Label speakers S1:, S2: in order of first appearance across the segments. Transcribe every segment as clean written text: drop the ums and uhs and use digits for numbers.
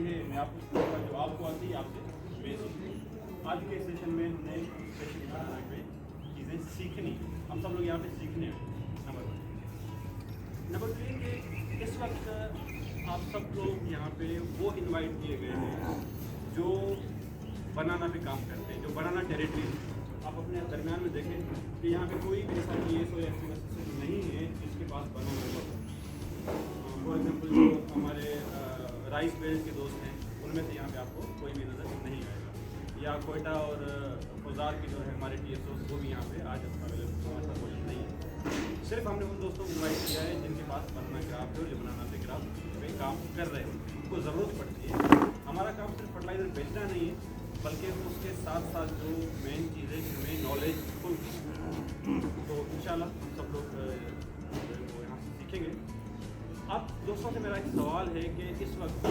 S1: देखिए मैं आपको जवाब को आती है आपसे बेसिक आज के सेशन में हमने स्पेशल पे चीज़ें सीखनी हम सब लोग यहाँ पे सीखने हैं। नंबर 3 कि इस वक्त आप सब लोग यहाँ पे वो इनवाइट किए गए हैं जो बनाना पे काम करते हैं, जो बनाना टेरिटरी। आप अपने दरमियान में देखें कि यहाँ पे कोई भी ऐसा केस हो या ऐसी नहीं है जिसके पास बनाना हो। फॉर एग्जाम्पल जो हमारे राइस बेल्ट के दोस्त हैं उनमें से यहाँ पे आपको कोई भी नज़र नहीं आएगा, या कोयटा और फुजार की जो है हमारे TSO वो भी यहाँ पे आज अवेलेबल नहीं है। सिर्फ हमने उन दोस्तों को इन्वाइट किया है जिनके पास बनाना क्राफ्ट है, जो बनाना पे क्राफ्ट पे काम कर रहे हैं, उनको ज़रूरत पड़ती है। हमारा काम सिर्फ फर्टिलाइज़र बेचना नहीं है बल्कि उसके साथ साथ जो मेन चीज़ें जिनमें नॉलेज फुल, तो इंशाल्लाह हम सब लोग वो यहाँ से सीखेंगे। अब दोस्तों से मेरा एक सवाल है कि इस वक्त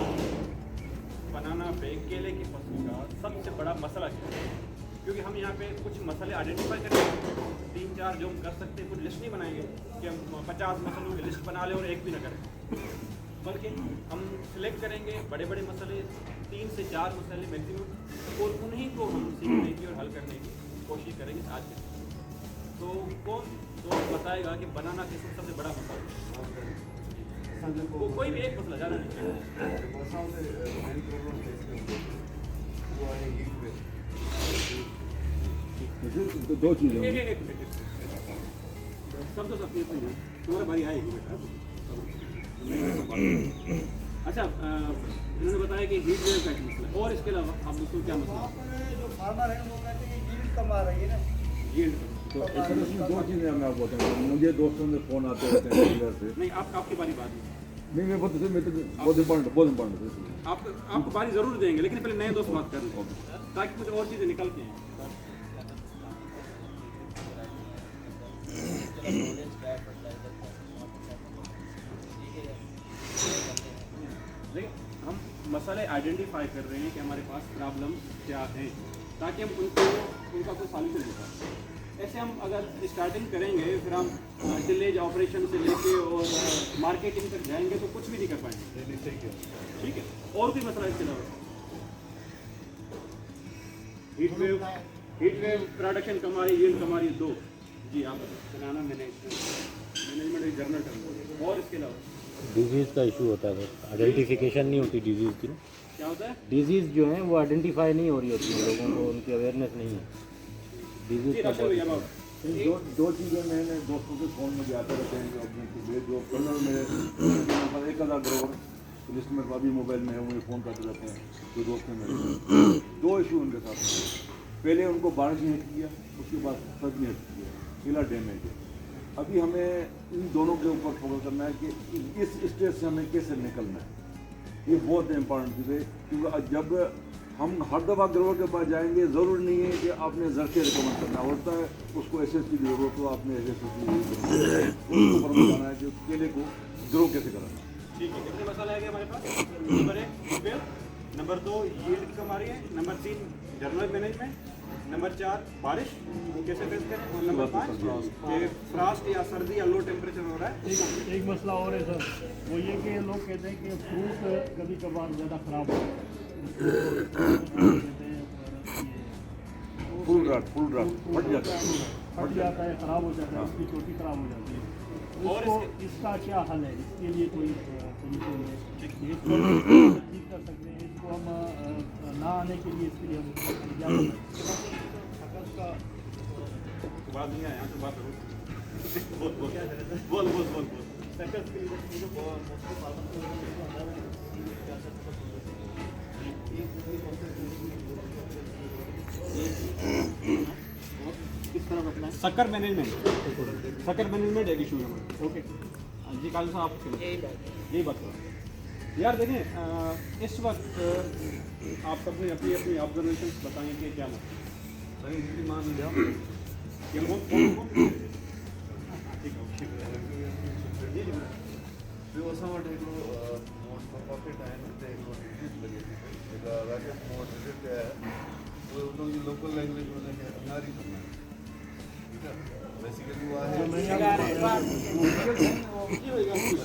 S1: बनाना पे केले की फसल का सबसे बड़ा मसला क्या है? क्योंकि हम यहाँ पे कुछ मसले आइडेंटिफाई करेंगे, 3-4 जो हम कर सकते हैं, कुछ लिस्ट नहीं बनाएंगे कि हम 50 मसलों की लिस्ट बना लें और एक भी ना करें, बल्कि हम सिलेक्ट करेंगे बड़े बड़े मसले, 3 से 4 मसले मैक्सिमम, और उन्हीं को हम सीखने की और हल करने की कोशिश करेंगे आज के। तो कौन तो बताएगा कि बनाना के सबसे बड़ा मसला वो कोई भी एक मसला ज़्यादा नहीं
S2: दो चीज़ें
S1: सब तो सबकी तुम्हारा भाई आएगी बेटा। अच्छा इन्होंने बताया कि हीट वेव का एक मसला है, और इसके अलावा आप दोस्तों क्या मसला
S3: जो फार्मर है वो कहते हैं कि यील्ड कम आ रही है ना,
S1: यील्ड?
S2: तो इसमें दो चीज़ें मैं आपको बताऊँ। मुझे दोस्तों से फ़ोन आते रहते हैं इधर से।
S1: नहीं आपकी बारी बात
S2: नहीं मैं बहुत इम्पोर्टेंट है।
S1: आपको बारी ज़रूर देंगे, लेकिन पहले नए दोस्त बात कर लें ताकि कुछ और चीज़ें निकल के हैं। देखिए हम मसले आइडेंटिफाई कर रहे हैं कि हमारे पास प्रॉब्लम क्या है, ताकि हम उनका कोई सॉल्यूशन दे पाएँ। ऐसे हम अगर स्टार्टिंग करेंगे फिर हम डिलेज ऑपरेशन से लेके और मार्केटिंग तक जाएंगे तो कुछ भी नहीं कर पाएंगे। ठीक है, और कोई मसला इसके अलावा? हीट वेव प्रोडक्शन कम आ रही, यील्ड कम आ रही, 2 जी आप बनाना मैनेजमेंट एक जर्नल टर्म, और इसके अलावा
S4: डिजीज़ का इशू होता है, आइडेंटिफिकेशन नहीं होती डिजीज़ की।
S1: क्या होता है?
S4: डिजीज़ जो है वो आइडेंटिफाई नहीं हो रही होती है, लोगों को उनकी अवेयरनेस नहीं है डिजीज़ का।
S2: दो चीज़ें मैंने दोस्तों के फ़ोन में आते रहते हैं, जो अपने जो कलर मेरे 1000 करोड़ लिस्ट में अभी मोबाइल में है, मुझे फ़ोन करते रहते हैं जो दोस्त हैं मेरे। 2 इशू उनके साथ, पहले उनको बारिश ने हिट किया, उसके बाद सर्द ने हिट किया, किला डैमेज है। अभी हमें इन दोनों के ऊपर फोकस करना है कि इस स्टेज से हमें कैसे निकलना है। ये बहुत इंपॉर्टेंट चीज़ है, क्योंकि जब हम हर दफ़ा ग्रोवर के पास जाएंगे, ज़रूर नहीं है कि आपने जर से रिकमेंड करना होता है, उसको SS की ज़रूरत हो, आपने SS की उसको जाना है कि केले को ग्रो कैसे कराना।
S1: ठीक है, कितने मसाले आ गए हमारे पास? नंबर 1 नंबर 2 यील्ड कम आ रही है, नंबर 3 जर्नल मैनेजमेंट, नंबर 4 बारिश कैसे फेस करें, और नंबर 5 फ्रास्ट या सर्दी या लो टेम्परेचर हो रहा है।
S5: एक मसला और है सर, वो ये कि लोग कहते हैं कि फ्रूट कभी कभार ज़्यादा ख़राब हो जाता है,
S2: फुल ड्राफ्ट फट जाता है,
S5: ख़राब हो जाता है, उसकी चोटी ख़राब हो जाती है। और इसका क्या हल है? इसके लिए कोई सोल्यूशन है? इसको ठीक कर सकते हैं, इसको हम ना आने के लिए इसके लिए हम क्या करना है?
S1: बात नहीं आया तो बात बोल सकर्स के लिए किस तरह रखना है? शक्कर मैनेजमेंट एक इशू है। ओके जी कालू साहब आप यही बात करो यार। देखें इस वक्त आप सबने अपनी अपनी ऑब्जर्वेशन बताएं कि क्या मतलब मान लीजिए
S6: व्यवस्थाबाट एक पॉकेट आहे ना ते एक राकेश मोड विजिट आहे वो उन्होंने लोकल लैंग्वेज में नारी करना बेसिकली वो है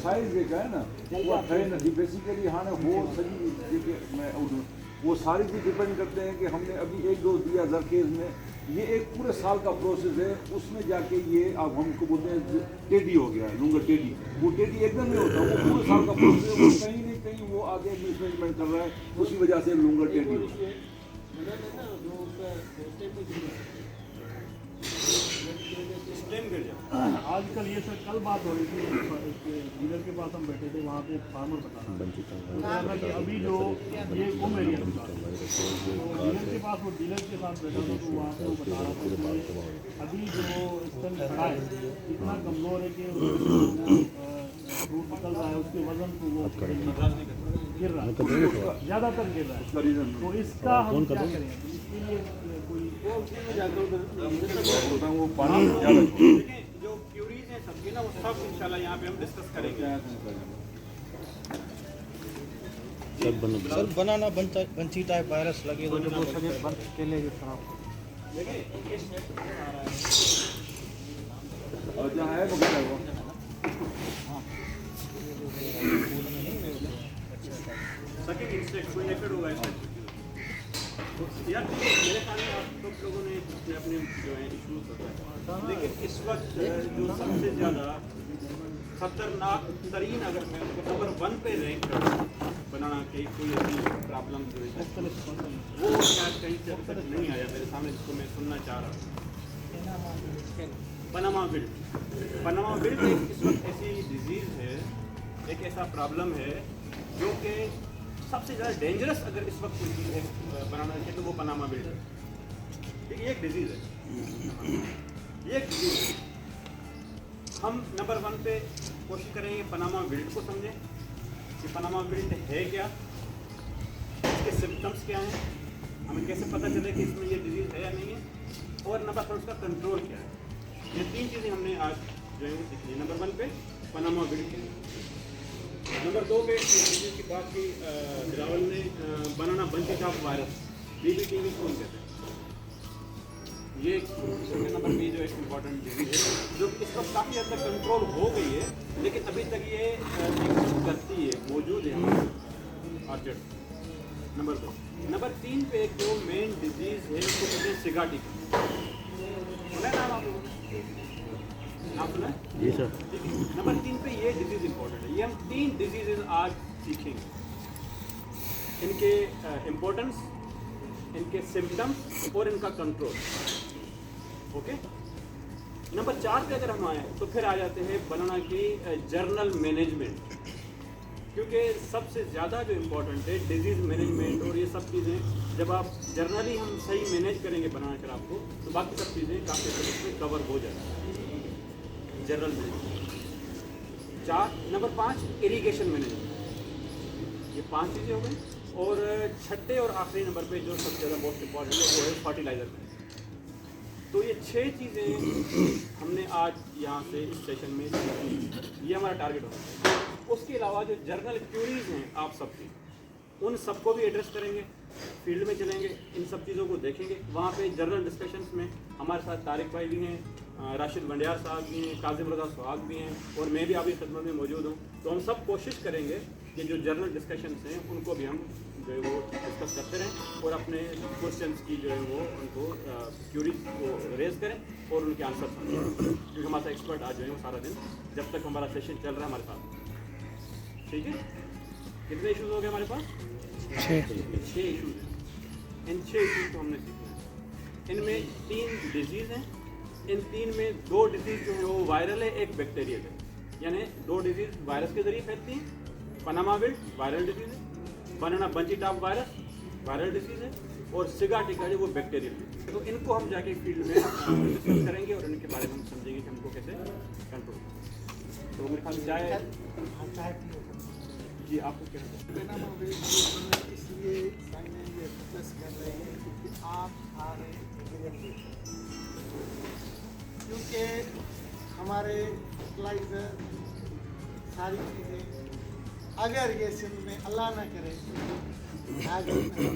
S2: साइज जेका है ना वो ठहे नहीं बेसिकली हाँ ना वो सही जेके मैं वो सारी चीज़ डिपेंड करते हैं कि हमने अभी एक डोज दिया जरखेज में, ये एक पूरे साल का प्रोसेस है, उसमें जाके ये अब हमको बोलते हैं टेडी हो गया है, लूंगा टेडी। वो टेडी एकदम नहीं होता, वो पूरे साल का प्रोसेस है, वो कहीं नहीं कहीं वो आगे मिसमैनेजमेंट कर रहा है, उसी वजह से लूंगा टेडी हो गया।
S5: आजकल ये सर कल बात हो रही थी, एक डीलर के पास हम बैठे थे, वहाँ पे एक फार्मर बता रहा था कि अभी जो ये कम एरिया में तो डीलर के पास वो डीलर के साथ बैठा था, तो वहाँ पे वो बता रहा था कि अभी जो इस टाइम खड़ा है इतना कमज़ोर है कि फ्रूट निकल रहा है, उसके वजन को वो गिर रहा है, ज़्यादातर गिर रहा है। तो इसका हम क्या करें, इसके लिए कोई
S2: वो पानी ज़्यादा
S1: देखिए जो क्यूरीज हैं सबकी ना, वो सब इंशाल्लाह यहाँ पे हम डिस्कस करेंगे।
S3: सर बनाना बंची टाइप वायरस लगे तो जो सजे बंद के लिए खराब
S2: और जहाँ है मगर वो
S1: सकेंड इंस्टेक्ट कोई नेकेड होगा इसमें यार। मेरे ख्याल में आप सब लोगों ने अपने जो है इशूज बताए, लेकिन इस वक्त जो सबसे ज़्यादा खतरनाक तरीन अगर मैं नंबर 1 पे रैंक करूँ बनाना की कोई ऐसी प्रॉब्लम जो है वो शायद कहीं से अब तक नहीं आया मेरे सामने, जिसको मैं सुनना चाह रहा हूँ। पनामा विल्ट इस वक्त ऐसी डिजीज़ है, एक ऐसा प्रॉब्लम है जो कि सबसे ज़्यादा डेंजरस अगर इस वक्त कोई चीज़ है बनाना चाहिए तो वो पनामा विल्ट है। ये एक डिजीज़ है, ये एक डिजीज़ है। हम नंबर 1 पे कोशिश करेंगे पनामा विल्ट को समझें कि पनामा विल्ट है क्या, इसके सिम्टम्स क्या हैं, हमें कैसे पता चले कि इसमें ये डिजीज़ है या नहीं है, और नंबर 2 उसका कंट्रोल क्या है। ये 3 चीज़ें हमने आज जो है वो सीखी। नंबर 1 पे पनामा विल्ट, नंबर 2 पे डिजीज़ की बात की बिलावल ने, बनाना बंची टॉप वायरस BBTV कौन कहते हैं, ये नंबर पे जो एक इम्पॉर्टेंट डिजीज़ है जो इस वक्त काफ़ी हद तक कंट्रोल हो गई है, लेकिन अभी तक ये एग्जिस्ट करती है, मौजूद है हमारे ऑर्चर्ड। नंबर 2, नंबर 3 पे एक जो मेन डिजीज़ है उसको कहते हैं सिगाटिका। सुना है नाम आप लोगों ने? नाम सुना है?
S4: जी सर।
S1: नंबर 3 पे ये डिजीज़ इंपॉर्टेंट है। ये हम 3 डिजीज़ आज सीखेंगे, इनके इम्पोर्टेंस, इनके सिम्टम्स और इनका कंट्रोल। ओके, नंबर 4 पे अगर हम आए तो फिर आ जाते हैं बनाना की जर्नल मैनेजमेंट, क्योंकि सबसे ज़्यादा जो इम्पोर्टेंट है डिजीज़ मैनेजमेंट और ये सब चीज़ें जब आप जर्नली हम सही मैनेज करेंगे बनाना शराब को, तो बाकी सब चीज़ें काफ़ी हद तक इसमें कवर हो जाएगी journal management. 4 number 5 irrigation management, ये 5 चीज़ें हो गई। और छठे और आखिरी नंबर पे जो सबसे ज़्यादा मोस्ट इम्पॉर्टेंट है वो है फर्टिलाइज़र मैनेजमेंट। तो ये 6 चीज़ें हमने आज यहाँ से इस सेशन में सीखी, ये हमारा टारगेट होगा। उसके अलावा जो जर्नल क्यूरीज हैं आप सबकी, उन सबको भी एड्रेस करेंगे, फील्ड में चलेंगे, इन सब चीज़ों को देखेंगे। वहाँ पे जर्नल डिस्कशंस में हमारे साथ तारिक भाई भी हैं, राशिद बंडियार साहब भी हैं, काजिम रजा सुहाग भी हैं, और मैं भी आपकी खिदमत में मौजूद हूँ। तो हम सब कोशिश करेंगे कि जो जर्नल डिस्कशंस हैं उनको भी हम जो है वो डिस्कस करते रहें और अपने क्वेश्चंस की जो है वो उनको क्यूरीज को रेज करें और उनके आंसर समझें, क्योंकि हमारा एक्सपर्ट आज जो है वो सारा दिन जब तक हमारा सेशन चल रहा है हमारे साथ। ठीक है, कितने इशूज़ हो गए हमारे पास? 6 इशूज़ हैं। इन 6 इशूज़ को हमने सीखना है। इनमें 3 डिजीज़ हैं, इन 3 में 2 डिजीज़ जो है वो वायरल है, एक बैक्टीरियल है, यानी 2 डिजीज़ वायरस के जरिए फैलती हैं। पनामा विल्ट वायरल डिजीज़ है, banana bunchy top virus viral disease है, और सिगाटिका जो वो बैक्टीरियल है। तो इनको हम जाके फील्ड में डिस्कस करेंगे और इनके बारे में हम समझेंगे कि हमको कैसे कंट्रोल। तो मेरे ख्याल चाय जी आपको क्या
S3: इसलिए ये फोकस कर रहे हैं क्योंकि आप आ रहे हैं, क्योंकि हमारे फर्टिलाइज़र सारी चीज़ें अगर ये सिंध में अल्लाह ना करे आ गई ना,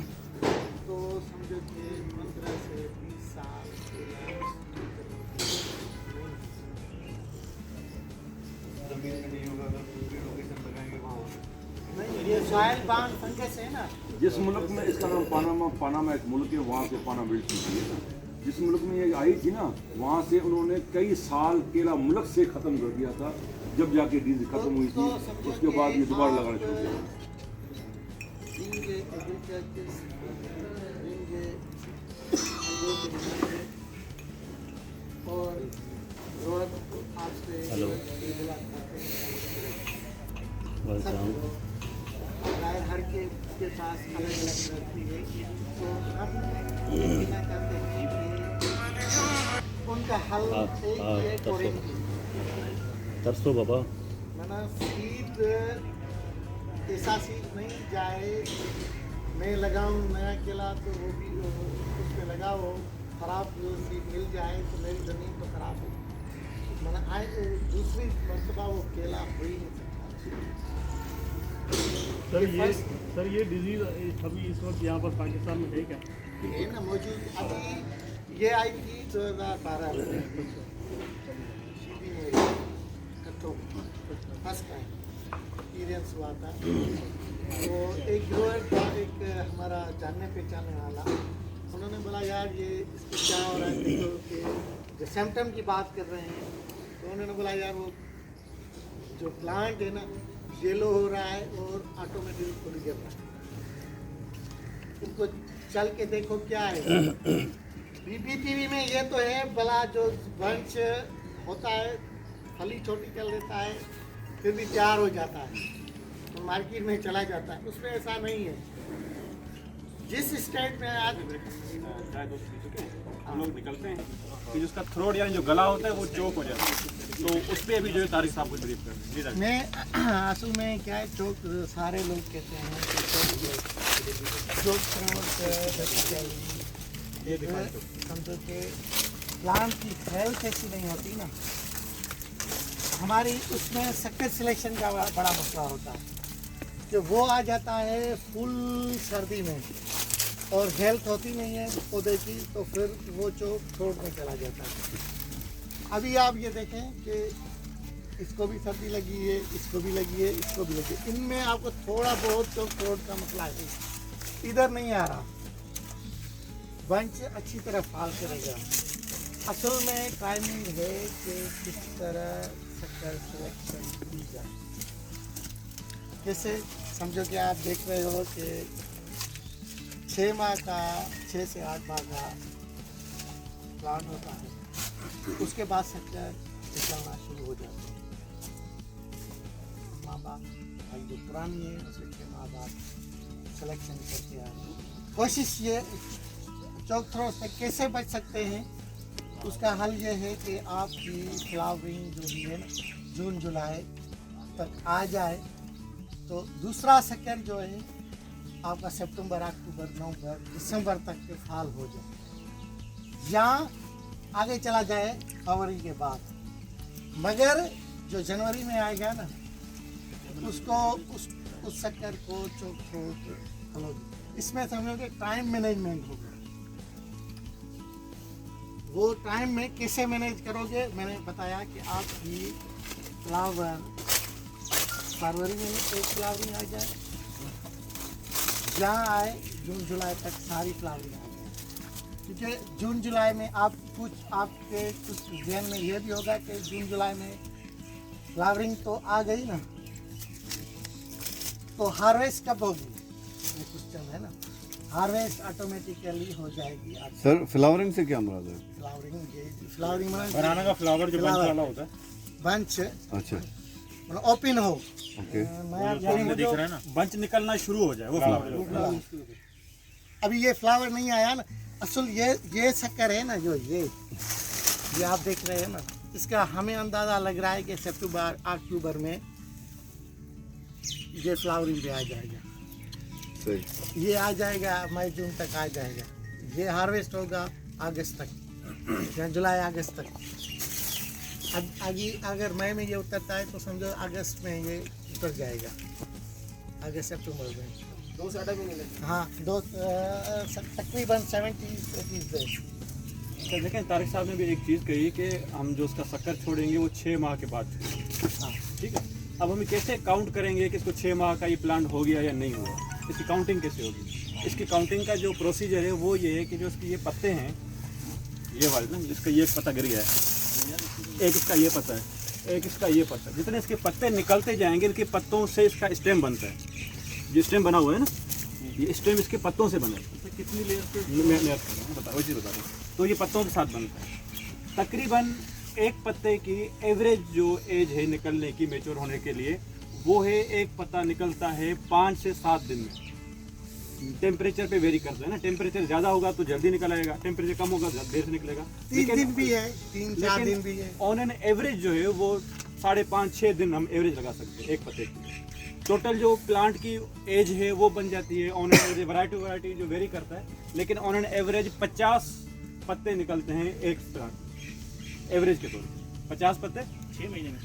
S3: तो समझो कि 15 से 20 साल सॉइल बाउंड फंगस है ना,
S2: जिस मुल्क में इसका नाम पानामा एक मुल्क है, वहाँ से पाना बिल्ट की थी ना। जिस मुल्क में ये आई थी ना, वहाँ से उन्होंने कई साल केला मुल्क से ख़त्म कर दिया था। जब जाके डीजल ख़त्म हुई थी, उसके बाद ये दोबारा लगाना शुरू किया।
S3: देंगे एग्रीकल्चर, देंगे और रोड आपसे
S4: हेलो। वेलकम।
S3: गाय हर के पास अलग अलग रहती है, तो हम ये कहना चाहते हैं कि उनका हल एक ये करेंगे।
S4: तरसो बाबा।
S3: मैंने सीड ऐसा सीड नहीं जाए, मैं लगाऊं नया केला तो वो भी उसमें लगाओ, ख़राब जो सीड मिल जाए तो मेरी ज़मीन तो ख़राब हो। मैंने आए दूसरी मरतबा वो केला हो ही नहीं
S5: सर ये डिजीज़ अभी इस वक्त यहाँ पर पाकिस्तान में है क्या?
S3: सकता ये ना मौजूद। अभी ये आई थी 2012 में फर्स्ट टाइम एक्सपीरियंस हुआ था। तो एक ग्रोअर था, एक हमारा जानने पहचानने वाला, उन्होंने बोला यार ये इसको क्या हो रहा है देखो, कि जो सिम्टम की बात कर रहे हैं, तो उन्होंने बोला यार वो जो प्लांट है ना येलो हो रहा है और ऑटोमेटिक फूल गिर रहा है, इनको चल के देखो क्या है। बीपीटीवी में ये तो है भला जो बंच होता है, फली छोटी कर लेता है, फिर भी तैयार हो जाता है तो मार्केट में चला जाता है, उसमें ऐसा नहीं है। जिस स्टेट में आज
S1: चाय दो पी चुके हैं हम लोग, निकलते हैं कि जिसका थ्रोट यानी जो गला होता है वो चोक हो जाता है, तो उस पर अभी जो है तारिक साहब को ब्रीफ कर दें।
S3: मैं असल में क्या है, चोक सारे लोग कहते हैं कि चोक ये समझो कि प्लांट की हेल्थ ऐसी नहीं होती ना हमारी, उसमें शक्कर सिलेक्शन का बड़ा मसला होता है कि वो आ जाता है फुल सर्दी में और हेल्थ होती नहीं है पौधे की, तो फिर वो चोक थ्रोट में चला जाता है। अभी आप ये देखें कि इसको भी सर्दी लगी है, इसको भी लगी है, इसको भी लगी है, इनमें आपको थोड़ा बहुत चोक थ्रोट का मसला है, इधर नहीं आ रहा, बंच अच्छी तरह फाल करेगा। असल में टाइमिंग है कि किस तरह शक्कर सिलेक्शन की जाए। जैसे समझो कि आप देख रहे हो कि 6 माह का 6 से 8 माह का प्लांट होता है, उसके बाद शक्कर निकलना शुरू हो जाता है। माँ बाप जो पुरानी है उसके 6 माह बाद सिलेक्शन करके आ रहे। कोशिश ये चोक थ्रोट से कैसे बच सकते हैं, उसका हल ये है कि आपकी फ्लावरिंग जो भी है ना जून जुलाई तक आ जाए, तो दूसरा शक्कर जो है आपका सितंबर अक्टूबर नवंबर दिसंबर तक के फाल हो जाए, या आगे चला जाए फरवरी के बाद। मगर जो जनवरी में आएगा ना उसको उस शक्कर को चोक थ्रोट खोलोगे। इसमें समझो कि टाइम मैनेजमेंट होगा। वो टाइम में कैसे मैनेज करोगे, मैंने बताया कि आपकी फ्लावर फरवरी में एक फ्लावरिंग आ जाए, जहाँ आए जून जुलाई तक सारी फ्लावरिंग आ जाए, क्योंकि जून जुलाई में आप आपके कुछ जहन में ये भी होगा कि जून जुलाई में फ्लावरिंग तो आ गई ना, तो हार्वेस्ट कब होगी, ये क्वेश्चन है ना। हार्वेस्ट ऑटोमेटिकली हो जाएगी आपकी।
S6: सर फ्लावरिंग से क्या मुराद है?
S3: फ्लावरिंग
S1: बनाना का फ्लावर जो बंच वाला होता है,
S3: बंच
S6: अच्छा
S3: मतलब ओपन हो,
S6: ओके
S3: नया
S1: दिख रहा है ना, बंच निकलना शुरू हो जाए वो फ्लावर।
S3: अभी ये फ्लावर नहीं आया ना, असल ये शक्कर है ना, जो ये आप देख रहे हैं ना, इसका हमें अंदाज़ा लग रहा है कि सितंबर अक्टूबर में ये फ्लावरिंग पे आ जाएगा।
S6: सही,
S3: ये आ जाएगा मई जून तक आ जाएगा, ये हार्वेस्ट होगा अगस्त तक या जुलाई अगस्त तक। आगे अगर मई में ये उतरता है तो समझो अगस्त में ये उतर जाएगा, अगस्त सितंबर में 2 से 8 महीने। हाँ, तकरीबन 70-80 डेज।
S1: तो देखें तारिक साहब ने भी एक चीज़ कही कि हम जो उसका शक्कर छोड़ेंगे वो 6 माह के बाद छोड़ेंगे।
S3: हाँ
S1: ठीक है, अब हम कैसे काउंट करेंगे कि इसको 6 माह का ये प्लांट हो गया या नहीं हुआ, इसकी काउंटिंग कैसे होगी? इसकी काउंटिंग का जो प्रोसीजर है वो ये है कि जो इसके ये पत्ते हैं, ये वाले ना, इसका ये एक पत्ता गिर गया है, एक इसका ये पत्ता है, एक इसका ये पत्ता, जितने इसके पत्ते निकलते जाएंगे इनके पत्तों से इसका स्टेम बनता है। ये स्टेम बना हुआ है ना, ये स्टेम इसके पत्तों से बना है।
S5: कितनी लेयर पे
S1: मैं बता वही चीज़ बता रहा हूँ। तो ये पत्तों के साथ बनता है। तकरीबन एक पत्ते की एवरेज जो एज है निकलने की, मैच्योर होने के लिए, वो है एक पत्ता निकलता है 5 से 7 दिन में। टेम्परेचर पे वेरी करता है ना, टेम्परेचर ज़्यादा होगा तो जल्दी निकल आएगा, टेम्परेचर कम होगा तो देर से निकलेगा।
S3: 3 दिन भी है, 3-4 दिन भी है।
S1: ऑन एन एवरेज जो है वो 5.5-6 दिन हम एवरेज लगा सकते हैं एक पत्ते की। टोटल जो प्लांट की एज है वो बन जाती है ऑन एन एवरेज, वैरायटी जो वेरी करता है, लेकिन ऑन एन एवरेज 50 पत्ते निकलते हैं एक प्लांट एवरेज के तौर पर। 50 पत्ते
S5: 6 महीने में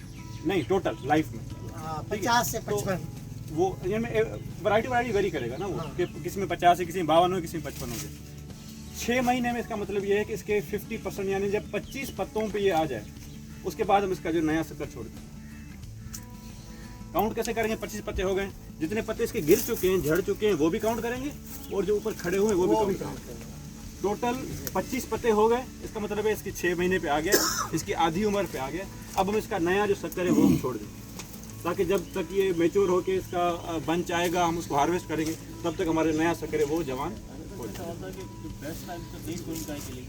S1: नहीं, टोटल लाइफ में।
S3: हाँ,
S1: ठीक है,
S3: 50 से
S1: तो
S3: 55।
S1: वो ये वैरायटी वेरी करेगा ना वो, कि किसी में 50 है, किसी में 52 है, किसी में 55 हो गए। 6 महीने में इसका मतलब ये है कि इसके 50% यानी जब 25 पत्तों पे ये आ जाए उसके बाद हम इसका जो नया शक्कर छोड़ दें। काउंट कैसे करेंगे? 25 पत्ते हो गए, जितने पत्ते इसके गिर चुके हैं, झड़ चुके हैं, वो भी काउंट करेंगे, और जो ऊपर खड़े हुए हैं वो भी काउंट करेंगे। टोटल 25 पत्ते हो गए, इसका मतलब है इसकी 6 महीने पे आ गया, इसकी आधी उम्र पे आ गया। अब हम इसका नया जो शक्कर है वो हम छोड़ दें, ताकि जब तक ये मैच्योर होके इसका बंच आएगा, हम उसको हार्वेस्ट करेंगे, तब तक हमारे नया शक्कर है वो जवान हो जाए।
S5: बेस्ट टाइम तो नहीं कोई काय के लिए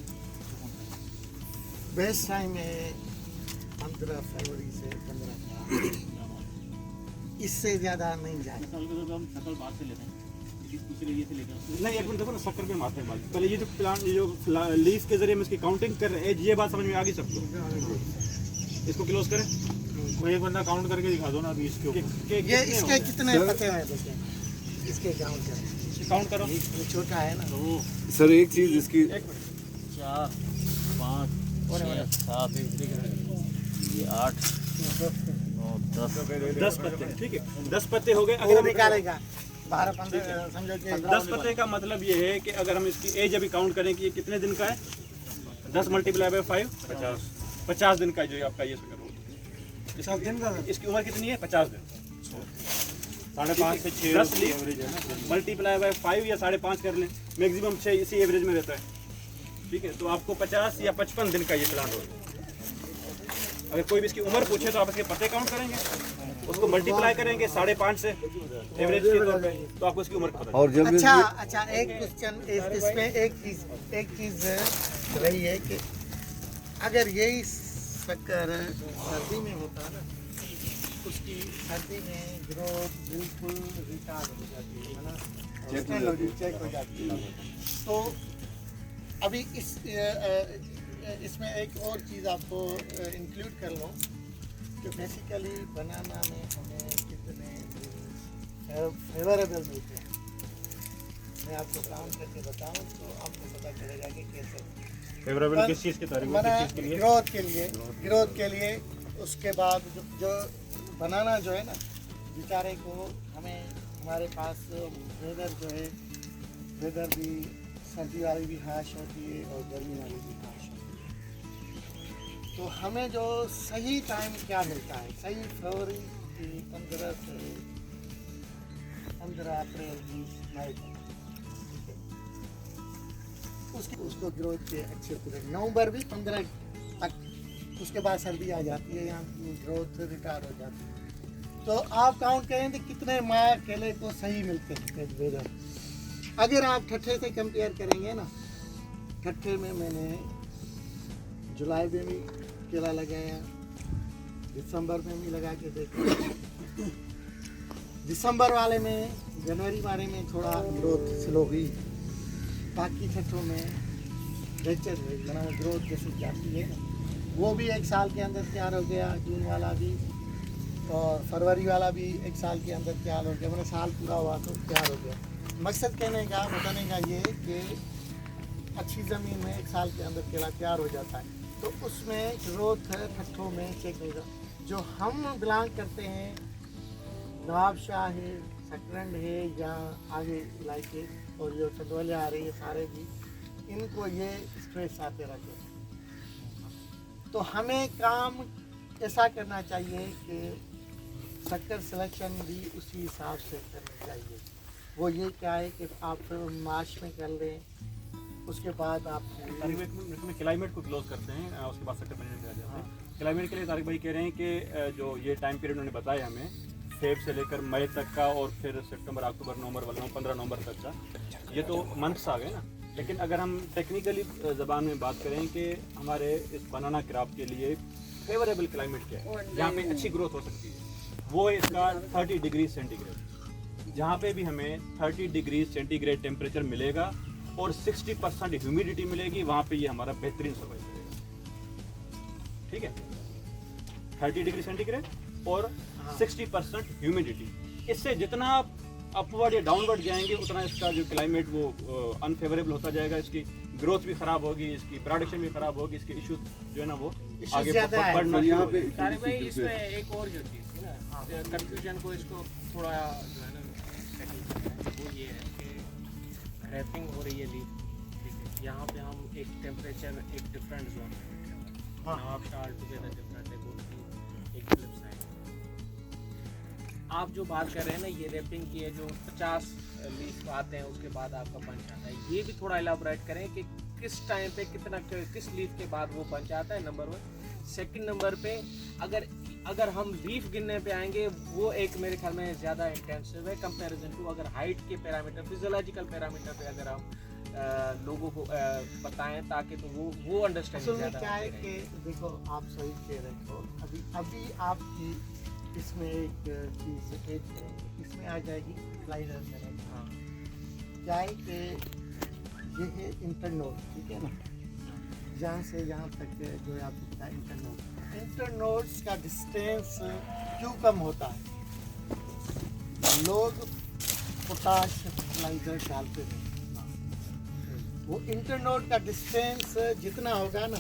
S3: बेस्ट टाइम है 15 फरवरी से 15, इससे ज़्यादा नहीं जाए।
S5: हम शकल बाहर से लेते हैं, दूसरे ये से लेकर
S1: नहीं, एक मिनट देखो ना, शक्कर पे मारते हैं बात। पहले ये जो प्लांट, ये जो लीफ के जरिए हम इसकी काउंटिंग कर रहे हैं, ये बात समझ में आ गई सबको? इसको क्लोज करें,
S5: कोई एक बंदा काउंट करके दिखा दो ना अभी इसके ऊपर।
S3: ये इसके कितने पत्ते हैं देखें, इसके काउंट करें,
S1: काउंट करो।
S3: ये छोटा है ना।
S2: सर एक चीज़ इसकी
S5: 4 5 6 7 ये 8 9 10
S1: पत्ते, ठीक है, 10 पत्ते हो गए।
S3: वो
S1: अगर हम
S3: निकालेगा 12-15, समझो कि
S1: 10 पत्ते का मतलब ये है कि अगर हम इसकी एज अभी काउंट करें कि ये कितने दिन का है, 10 × 5 50 दिन का जो है आपका ये शक्कर होगा।
S3: 50 दिन का।
S1: इसकी उम्र कितनी है? 50 दिन। 5.5 से 6 10 मल्टीप्लाई बाय 5 या 5.5 कर लें, मैक्सिमम 6 इसी एवरेज में रहता है। ठीक है, तो आपको 50 या 55 दिन का ये प्लांट होगा। अगर कोई भी इसकी उम्र पूछे तो आप इसके पत्ते काउंट करेंगे, उसको मल्टीप्लाई करेंगे 5.5 से एवरेज के तौर पे, तो आपको इसकी उम्र पता
S2: और जब
S3: अच्छा, एक क्वेश्चन इसमें एक चीज़ रही है कि अगर यही शक्कर सर्दी में होता ना, उसकी सर्दी में ग्रोथ बिल्कुल रिटार्ड हो जाती है ना, चेक हो जाती है। तो अभी इसमें एक और चीज़ आपको इंक्लूड कर लो कि बेसिकली बनाना में हमें कितने फेवरेबल मिलते हैं। मैं आपको काउंट करके बताऊं तो आपको पता चलेगा कि कैसे
S1: फेवरेबल किस चीज़ के तारीफ
S3: ग्रोथ के लिए। उसके बाद जो बनाना जो है ना, बेचारे को हमारे पास वेदर जो है, वेदर भी सर्दी वाली भी हाश होती है और गर्मी वाली भी हाश होती है। तो हमें जो सही टाइम क्या मिलता है, सही फरवरी की 15 से 15 अप्रैल 20 मई तक, उसको ग्रोथ के अच्छे पूरे। नवंबर भी 15 तक, उसके बाद सर्दी आ जाती है, यहाँ की ग्रोथ रिटार्ड हो जाती है। तो आप काउंट करें तो कितने माह केले को सही मिलते हैं वेदर। अगर आप ठट्ठे से कंपेयर करेंगे ना, ठट्ठे में मैंने जुलाई में भी केला लगाया, दिसंबर में भी लगा के देखा। दिसंबर वाले में, जनवरी वाले में थोड़ा ग्रोथ स्लो हुई, बाकी ठट्ठों में नेचर ग्रोथ जैसे जाती है ना, वो भी 1 साल के अंदर तैयार हो गया। जून वाला भी और फरवरी वाला भी 1 साल के अंदर तैयार हो गया, मतलब साल पूरा हुआ तो तैयार हो गया। मकसद कहने का, बताने का ये कि अच्छी ज़मीन में 1 साल के अंदर केला तैयार हो जाता है, तो उसमें ग्रोथ है ठट्ठों में चेक होगा। जो हम बिलोंग करते हैं, नवाबशाह है, सकरंड है, या आगे इलाके और जो चंदौली आ रही है, सारे भी इनको ये स्ट्रेस आते रहते हैं। तो हमें काम ऐसा करना चाहिए कि शक्कर सिलेक्शन भी उसी हिसाब से करनी चाहिए। वो ये क्या है कि आप मार्च में कर लें, उसके बाद आप
S1: तारिक भाई इसमें क्लाइमेट को क्लोज करते हैं, उसके बाद सेक्टर मैनेजमेंट आ जाते हैं। क्लाइमेट के लिए तारिक भाई कह रहे हैं कि जो ये टाइम पीरियड उन्होंने बताया हमें, फेब से लेकर मई तक का और फिर सितंबर, अक्टूबर, नवंबर वाला 15 नवंबर तक का, ये तो मंथ्स आ गए ना। लेकिन अगर हम टेक्निकली ज़बान में बात करें कि हमारे इस बनाना क्रॉप के लिए फेवरेबल क्लाइमेट क्या है, जहाँ पे अच्छी ग्रोथ हो सकती है, वो है इसका 30 डिग्री सेंटीग्रेड। जहाँ पे भी हमें 30 डिग्री सेंटीग्रेड टेम्परेचर मिलेगा और 60% ह्यूमिडिटी मिलेगी, वहाँ पे ये हमारा बेहतरीन सर्वाइव करेगा। ठीक है, 30 डिग्री सेंटीग्रेड और 60% ह्यूमिडिटी। इससे जितना आप अपवर्ड या डाउनवर्ड जाएंगे उतना इसका जो क्लाइमेट वो अनफेवरेबल होता जाएगा, इसकी ग्रोथ भी खराब होगी, इसकी प्रोडक्शन भी खराब होगी, इसके इश्यूज जो है ना वो आगे बढ़ना।
S2: यहाँ पे
S7: तारिक भाई इसमें एक और जो चीज़ थी ना, कंफ्यूजन को इसको थोड़ा जो है ना सेटल करना है, वो ये है कि रैपिंग हो रही है लीफ, ठीक है, यहाँ पे हम एक टेम्परेचर एक डिफरेंट जोन में, आप ऑल टुगेदर डिफरेंट है, एक फ्लिप साइड। आप जो बात कर रहे हैं ना ये रैपिंग की है, जो 50 लीफ आते हैं उसके बाद आपका पंच आता है, ये भी थोड़ा एलाबोरेट करें कि किस टाइम पे कितना, किस लीफ के बाद वो पंच आता है, नंबर 1। सेकंड नंबर पे अगर हम लीफ गिनने पे आएंगे, वो एक मेरे ख्याल में ज़्यादा इंटेंसिव है कंपैरिजन टू अगर हाइट के पैरामीटर, फिजियोलॉजिकल पैरामीटर पे अगर हम लोगों को बताएं, ताकि तो वो अंडरस्टैंडिंग
S3: असल में
S7: ज़्यादा
S3: क्या है
S7: करें।
S3: कि देखो आप सही कह रहे हो, अभी आपकी इसमें एक चीज़ एक है, इसमें आ जाएगी स्लाइडर में। हाँ, क्या है कि ये है इंटरनोड, ठीक है ना, जहाँ से यहाँ तक जो है आपका इंटरनोड्स का डिस्टेंस क्यों कम होता है? लोग पोटाश फर्टिलाइजर डालते हैं, वो इंटरनोड का डिस्टेंस जितना होगा ना,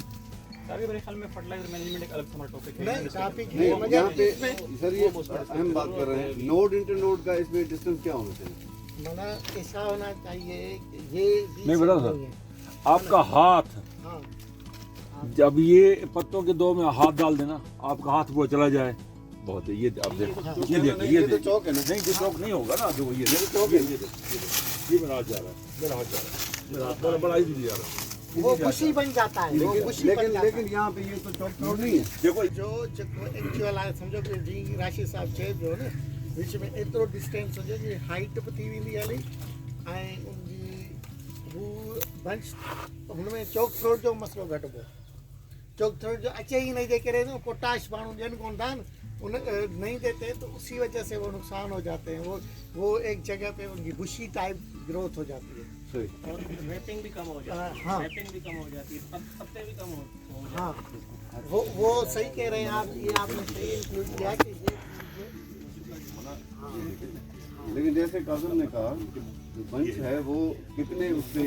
S1: सारे मेरे ख्याल में फर्टिलाइजर मैनेजमेंट एक अलग हमारा टॉपिक है।
S3: नहीं टॉपिक
S2: नहीं,
S3: है मगर
S2: यहाँ पे
S3: इसमें
S2: सर ये हम बात कर रहे हैं नोड इंटर नोड का, इसमें डिस्टेंस क्या होना चाहिए?
S3: मना ऐसा होना चाहिए कि ये
S2: नहीं बेटा सर,
S3: नहीं है।
S2: आपका हाथ
S3: हाँ,
S2: जब ये पत्तों के दो में हाथ डाल देना, आपका हाथ वो चला जाए, बहुत है। ये आप देखो, ये देखो, ये तो चौक है ना, नहीं ये चौक नहीं होगा ना, जो ये चौक है, ये मेरा हाथ जा रहा है, मेरा हाथ जा रहा है, मेरा हाथ बड़ा बड़ा ही जा रहा है,
S3: वो बुशी बन जाता है, वो बुशी बन जाता है।
S2: यहाँ पे ये तो चौक रोड नहीं है। देखो
S3: जो एक्चुअल आहे समझो कि जी राशि साहब चए पियो न, विच में एतिरो डिस्टेंस हुजे कि हाइट बि थी वेंदी हली ऐं उनजी हू बंच हुनमें चौक थ्रोट जो मसलो घटि पियो। चौक थ्रोट जो अचे ही नहीं जे करे न पोटाश माण्हू ॾियनि कोन था न, उन नहीं देते तो उसी वजह से वो नुकसान हो जाते हैं। वो एक जगह पे उनकी बुशी टाइप ग्रोथ हो जाती है।
S7: और रैपिंग भी कम हो जाती है,
S3: हाँ।
S7: रैपिंग भी कम हो जाती है, पत्ते भी कम हो जाते हैं।
S3: हाँ, वो सही कह रहे हैं आप, ये आपने सही इंक्लूड किया कि ये
S2: लेकिन जैसे काजल ने कहा जो बंच है वो कितने उसके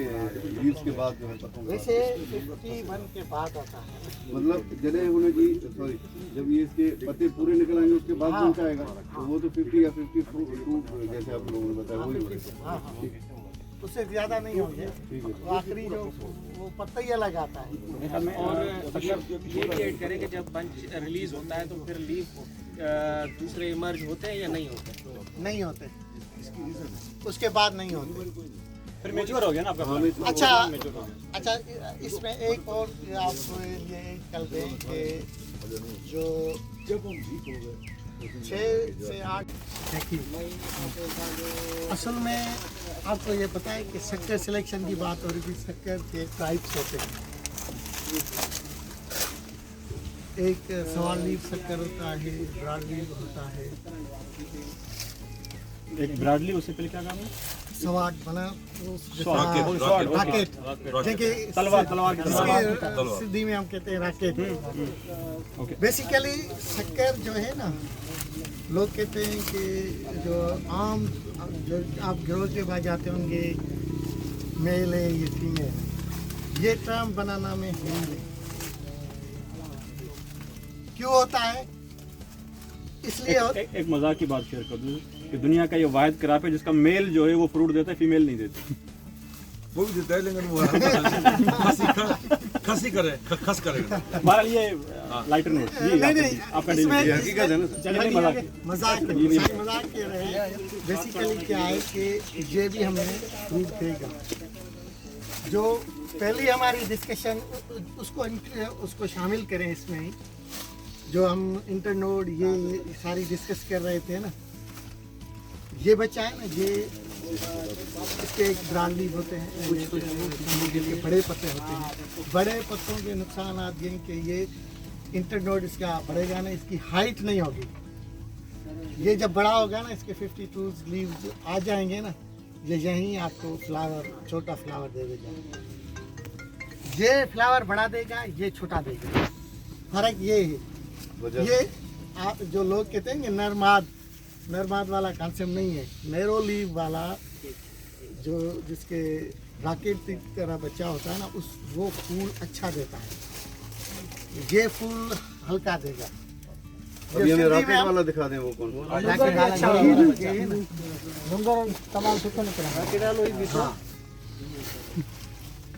S2: लीव्स के बाद जो है पत्तों का,
S3: वैसे 51 के बाद आता है,
S2: मतलब जले होने की सॉरी, जब ये इसके पत्ते पूरे निकल आएंगे उसके बाद बंच आएगा, तो वो तो 50 या 52 जैसे आप लोगों ने बताया वही
S3: हाँ हाँ, उससे ज़्यादा नहीं होंगे। तो आखिरी जो वो पत्ता ही अलग आता है।
S7: और मतलब ये भी ऐड करें कि जब बंच रिलीज होता है तो फिर लीफ दूसरे इमर्ज होते हैं या नहीं होते?
S3: नहीं होते, उसके बाद नहीं होते।
S1: फिर मेच्योर हो गया ना आपका।
S3: अच्छा, इसमें एक और आपको ये कर दें कि जो 6 से 8 देखिए, असल में आपको ये पता है कि शक्कर सिलेक्शन की बात हो रही थी। शक्कर के टाइप्स होते हैं, एक सवाल लीफ शक्कर होता है, ब्रॉड लीफ होता है,
S1: एक ब्राडली, उससे पहले क्या काम है?
S3: सवाट बना
S1: रॉकेट,
S3: रॉकेट,
S1: तलवार की
S3: इसके सिद्धि में हम कहते हैं रॉकेट। बेसिकली शक्कर जो है ना, लोग कहते हैं कि जो आम जो आप ग्रोथ के बाद जाते होंगे मेल है ये फीमेल, ये टर्म बनाना में है नहीं। क्यों होता है? इसलिए
S1: एक मजाक की बात शेयर कर दूं कि दुनिया का ये वाहिद क्रॉप है जिसका मेल जो है वो फ्रूट देता है, फीमेल नहीं देती।
S2: वो भी देता है लेकिन वो खस करेगा।
S1: बहरहाल ये
S5: लाइटर नोट
S3: नहीं
S5: आपका
S3: इसमें
S6: हकीकत है ना सर।
S5: चलिए मजाक
S3: मजाक कर रहे हैं। बेसिकली क्या है कि ये भी हमें प्रूफ देगा। जो पहली हमारी डिस्कशन उसको शामिल करें इसमें ही, जो हम इंटरनोड ये सारी डिस्कस कर रहे थे ना, ये बच्चा है ना, ये इसके एक ब्रांड लीव होते हैं, कुछ के बड़े पत्ते होते हैं। बड़े पत्तों के नुकसान ये हैं कि ये इंटरनोड इसका बढ़ेगा ना, इसकी हाइट नहीं होगी। ये जब बड़ा होगा ना, इसके 52 लीव्स आ जाएंगे ना, ये यहीं आपको फ्लावर, छोटा फ्लावर दे देगा। ये फ्लावर बड़ा देगा, ये छोटा देगा। फर्क ये है। ये आप जो लोग कहते हैं कि नरमाद वाला कॉन्सेप्ट नहीं है। नैरो लीव वाला जो जिसके रॉकेट की तरह बच्चा होता है ना, वो फूल अच्छा देता है। ये फूल हल्का देगा।
S6: अभी हमें रॉकेट वाला दिखा दें, वो कौन सा?
S3: रॉकेट वाला अच्छा तमाम सुख निकला।